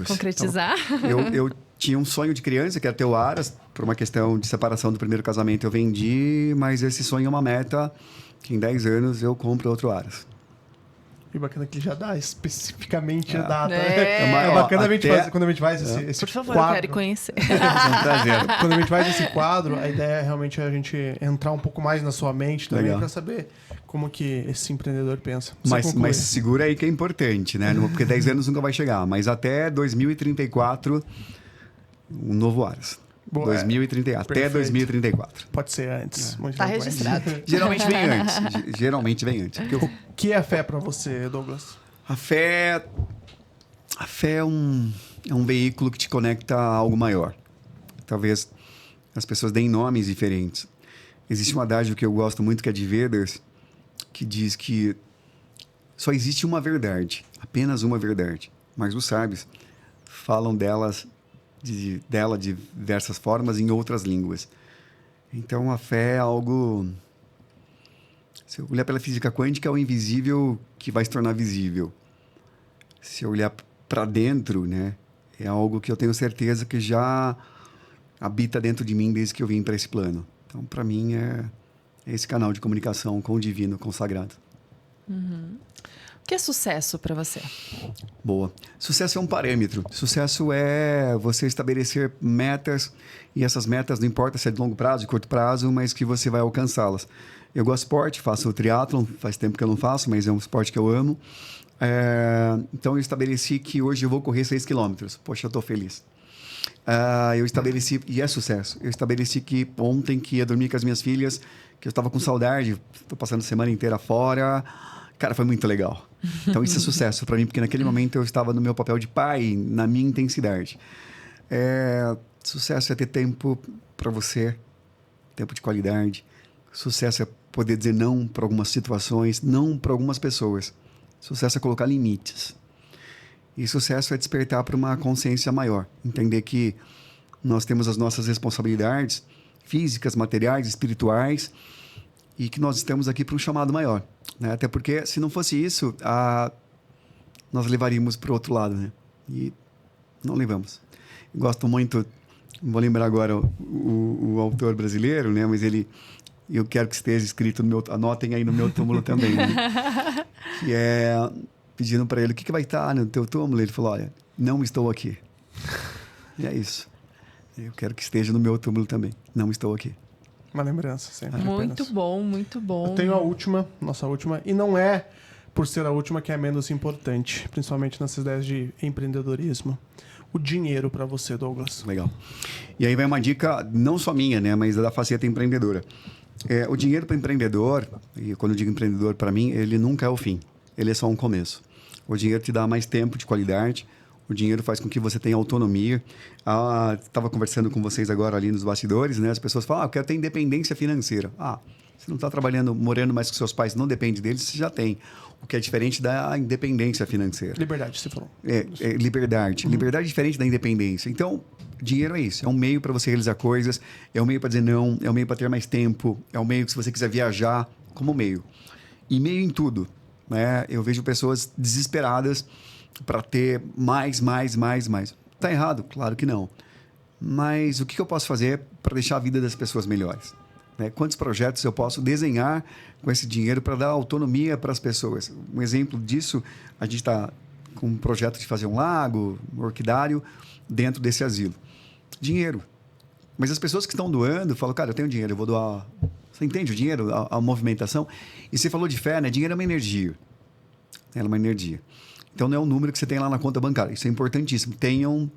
concretizar? Então, eu tinha um sonho de criança, que era ter o Aras. Por uma questão de separação do primeiro casamento, eu vendi. Mas esse sonho é uma meta que em 10 anos eu compro outro Aras. E bacana que ele já dá especificamente a data. É bacana quando a gente faz esse Por favor, quadro. eu quero conhecer. É um prazer. Quando a gente faz esse quadro, a ideia é realmente a gente entrar um pouco mais na sua mente também para saber como que esse empreendedor pensa. Mas segura aí que é importante, né? Porque 10 anos nunca vai chegar. Mas até 2034, um novo Aras. Boa, 2034. Até 2034. Pode ser antes. Tá registrado. Geralmente vem antes. O que é fé para você, Douglas? A fé é um veículo que te conecta a algo maior. Talvez as pessoas deem nomes diferentes. Existe um adágio que eu gosto muito, que é de Vedas, que diz que só existe uma verdade, apenas uma verdade. Mas os sábios falam dela de diversas formas em outras línguas. Então, a fé é algo... Se eu olhar pela física quântica, é o invisível que vai se tornar visível. Se eu olhar para dentro, né, é algo que eu tenho certeza que já habita dentro de mim desde que eu vim para esse plano. Então, para mim, é esse canal de comunicação com o divino, com o sagrado. O que é sucesso para você? Boa. Sucesso é um parâmetro. Sucesso é você estabelecer metas, e essas metas não importa se é de longo prazo, de curto prazo, mas que você vai alcançá-las. Eu gosto de esporte, faço triatlon, faz tempo que eu não faço, mas é um esporte que eu amo. Então, eu estabeleci que hoje eu vou correr 6 quilômetros. Poxa, eu estou feliz. Eu estabeleci, e é sucesso, eu estabeleci que ontem que ia dormir com as minhas filhas, que eu estava com saudade, estou passando a semana inteira fora. Cara, foi muito legal. Então, isso é sucesso para mim, porque naquele momento eu estava no meu papel de pai, na minha intensidade. Sucesso é ter tempo para você, tempo de qualidade. Sucesso é poder dizer não para algumas situações, não para algumas pessoas. Sucesso é colocar limites. E sucesso é despertar para uma consciência maior. Entender que nós temos as nossas responsabilidades físicas, materiais, espirituais, e que nós estamos aqui para um chamado maior. Né? Até porque, se não fosse isso, nós levaríamos para o outro lado. Né? E não levamos. Gosto muito, não vou lembrar agora o autor brasileiro, né? Mas eu quero que esteja escrito no meu... Anotem aí no meu túmulo também. Né? Que é... Pedindo para ele, o que vai estar no teu túmulo? Ele falou, olha, não estou aqui. E é isso. Eu quero que esteja no meu túmulo também. Não estou aqui. Uma lembrança, sempre. Muito bom, muito bom. Eu tenho a última, nossa última, e não é por ser a última que é menos importante, principalmente nessas ideias de empreendedorismo. O dinheiro para você, Douglas. Legal. E aí vai uma dica, não só minha, né, mas da Faceta Empreendedora. O dinheiro para o empreendedor, e quando eu digo empreendedor, para mim, ele nunca é o fim. Ele é só um começo. O dinheiro te dá mais tempo de qualidade. O dinheiro faz com que você tenha autonomia. Estava conversando com vocês agora ali nos bastidores, né? As pessoas falam, eu quero ter independência financeira. Você não está trabalhando, morando mais com seus pais, não depende deles, você já tem. O que é diferente da independência financeira. Liberdade, você falou. Liberdade. Liberdade é diferente da independência. Então, dinheiro é isso. É um meio para você realizar coisas, é um meio para dizer não, é um meio para ter mais tempo, é um meio que se você quiser viajar, como meio. E meio em tudo. Né? Eu vejo pessoas desesperadas para ter mais. Tá errado? Claro que não. Mas o que eu posso fazer para deixar a vida das pessoas melhores? Né? Quantos projetos eu posso desenhar com esse dinheiro para dar autonomia para as pessoas? Um exemplo disso, a gente está com um projeto de fazer um lago, um orquidário, dentro desse asilo. Dinheiro. Mas as pessoas que estão doando falam, cara, eu tenho dinheiro, eu vou doar... Você entende o dinheiro, a movimentação? E você falou de fé, né? Dinheiro é uma energia. Ela é uma energia. Então, não é um número que você tem lá na conta bancária. Isso é importantíssimo. Tenham,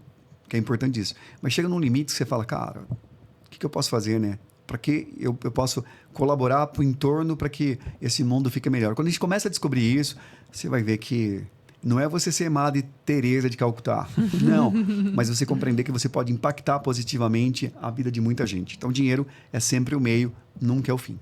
que é importantíssimo. Mas chega num limite que você fala, cara, o que eu posso fazer, né? Para que eu posso colaborar para o entorno para que esse mundo fique melhor? Quando a gente começa a descobrir isso, você vai ver que não é você ser Madre Teresa de Calcutá. Não. Mas você compreender que você pode impactar positivamente a vida de muita gente. Então, dinheiro é sempre o meio, nunca é o fim.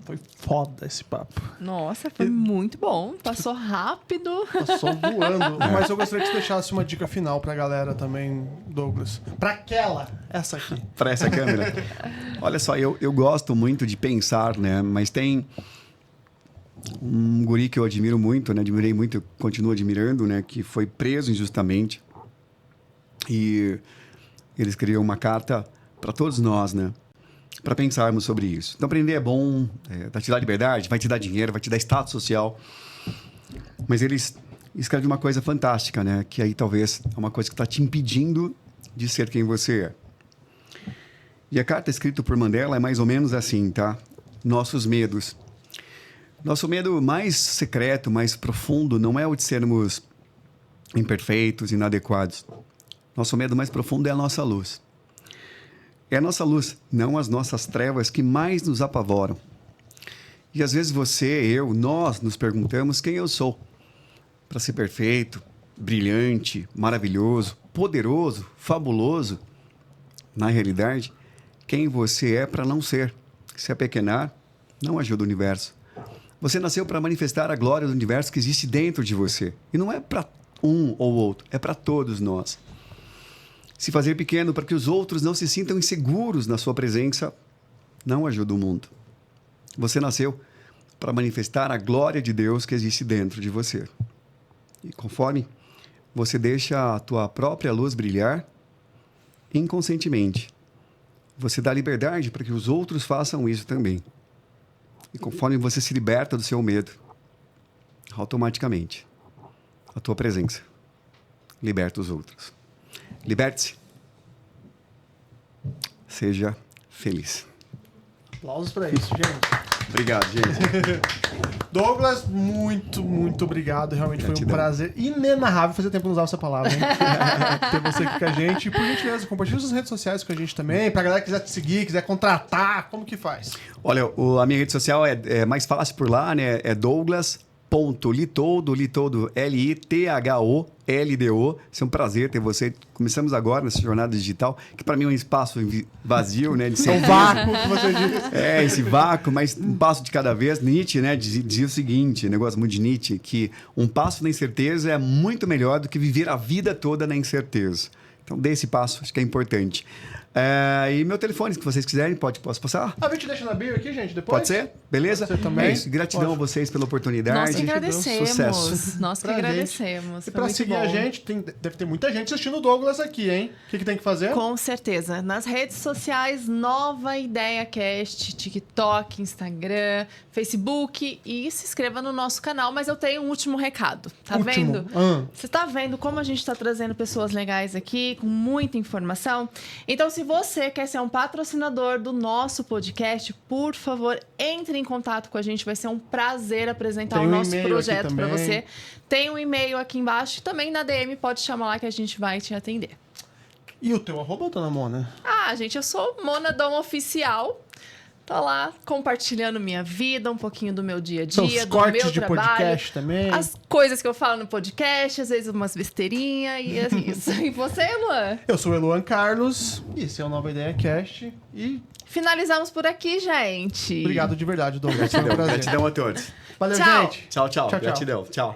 Foi foda esse papo. Nossa, foi muito bom. Passou rápido. Passou voando. Mas eu gostaria que você deixasse uma dica final pra galera também, Douglas. Essa aqui. Para essa câmera. Olha só, eu gosto muito de pensar, né? Mas tem um guri que eu admiro muito, né? Admirei muito, continuo admirando, né? Que foi preso injustamente. E ele escreveu uma carta para todos nós, né? Para pensarmos sobre isso. Então, aprender é bom, vai te dar liberdade, vai te dar dinheiro, vai te dar status social. Mas ele escreve uma coisa fantástica, né? Que aí talvez é uma coisa que está te impedindo de ser quem você é. E a carta escrita por Mandela é mais ou menos assim, tá? Nossos medos. Nosso medo mais secreto, mais profundo, não é o de sermos imperfeitos, inadequados. Nosso medo mais profundo é a nossa luz. É a nossa luz, não as nossas trevas, que mais nos apavoram. E às vezes nós nos perguntamos quem eu sou. Para ser perfeito, brilhante, maravilhoso, poderoso, fabuloso. Na realidade, quem você é para não ser. Se apequenar, não ajuda o universo. Você nasceu para manifestar a glória do universo que existe dentro de você. E não é para um ou outro, é para todos nós. Se fazer pequeno para que os outros não se sintam inseguros na sua presença, não ajuda o mundo. Você nasceu para manifestar a glória de Deus que existe dentro de você. E conforme você deixa a tua própria luz brilhar, inconscientemente, você dá liberdade para que os outros façam isso também. E conforme você se liberta do seu medo, automaticamente, a tua presença liberta os outros. Liberte-se. Seja feliz. Aplausos pra isso, gente. Obrigado, gente. Douglas, muito obrigado. Realmente foi um Gratidão. prazer inenarrável. Fazia tempo que não usava essa palavra, hein? Ter você aqui com a gente. E, por gentileza, compartilha suas redes sociais com a gente também. Pra galera que quiser te seguir, quiser contratar, como que faz? Olha, a minha rede social é mais fácil por lá, né? É Douglas.litoldo, Litoldo, Litholdo. Isso é um prazer ter você. Começamos agora nessa jornada digital, que para mim é um espaço vazio, né? De É um vácuo que você diz. esse vácuo, mas um passo de cada vez. Nietzsche, né, dizia o seguinte, negócio muito de Nietzsche, que um passo na incerteza é muito melhor do que viver a vida toda na incerteza. Então, dê esse passo, acho que é importante. E meu telefone, se vocês quiserem, posso passar? A gente deixa na bio aqui, gente, depois? Pode ser? Beleza? Pode ser também. É isso. Gratidão a vocês pela oportunidade. Nós que agradecemos. Sucesso. Nós que Pra agradecemos. E Foi pra muito seguir bom. a gente, deve ter muita gente assistindo o Douglas aqui, hein? O que tem que fazer? Com certeza. Nas redes sociais, Nova Ideia Cast, TikTok, Instagram, Facebook e se inscreva no nosso canal. Mas eu tenho um último recado. Tá Último. vendo? Você tá vendo como a gente tá trazendo pessoas legais aqui, com muita informação? Então, se você quer ser um patrocinador do nosso podcast, por favor, entre em contato com a gente. Vai ser um prazer apresentar Tem o um nosso e-mail projeto aqui para também. você. Tem um e-mail aqui embaixo e também na DM pode chamar lá que a gente vai te atender. E o teu arroba, dona Mona? Ah, gente, eu sou Mona Dom Oficial. Tô lá compartilhando minha vida, um pouquinho do meu dia a dia, Seus do cortes meu de trabalho. podcast também. As coisas que eu falo no podcast, às vezes umas besteirinhas e é isso. E você, Luan? Eu sou o Eluan Carlos, e esse é o Nova Ideia Cast. E Finalizamos por aqui, gente. obrigado de verdade, Douglas. Foi um prazer. Gratidão a todos. Valeu, Tchau. gente. Tchau, tchau. Tchau, tchau. Gratidão. Tchau.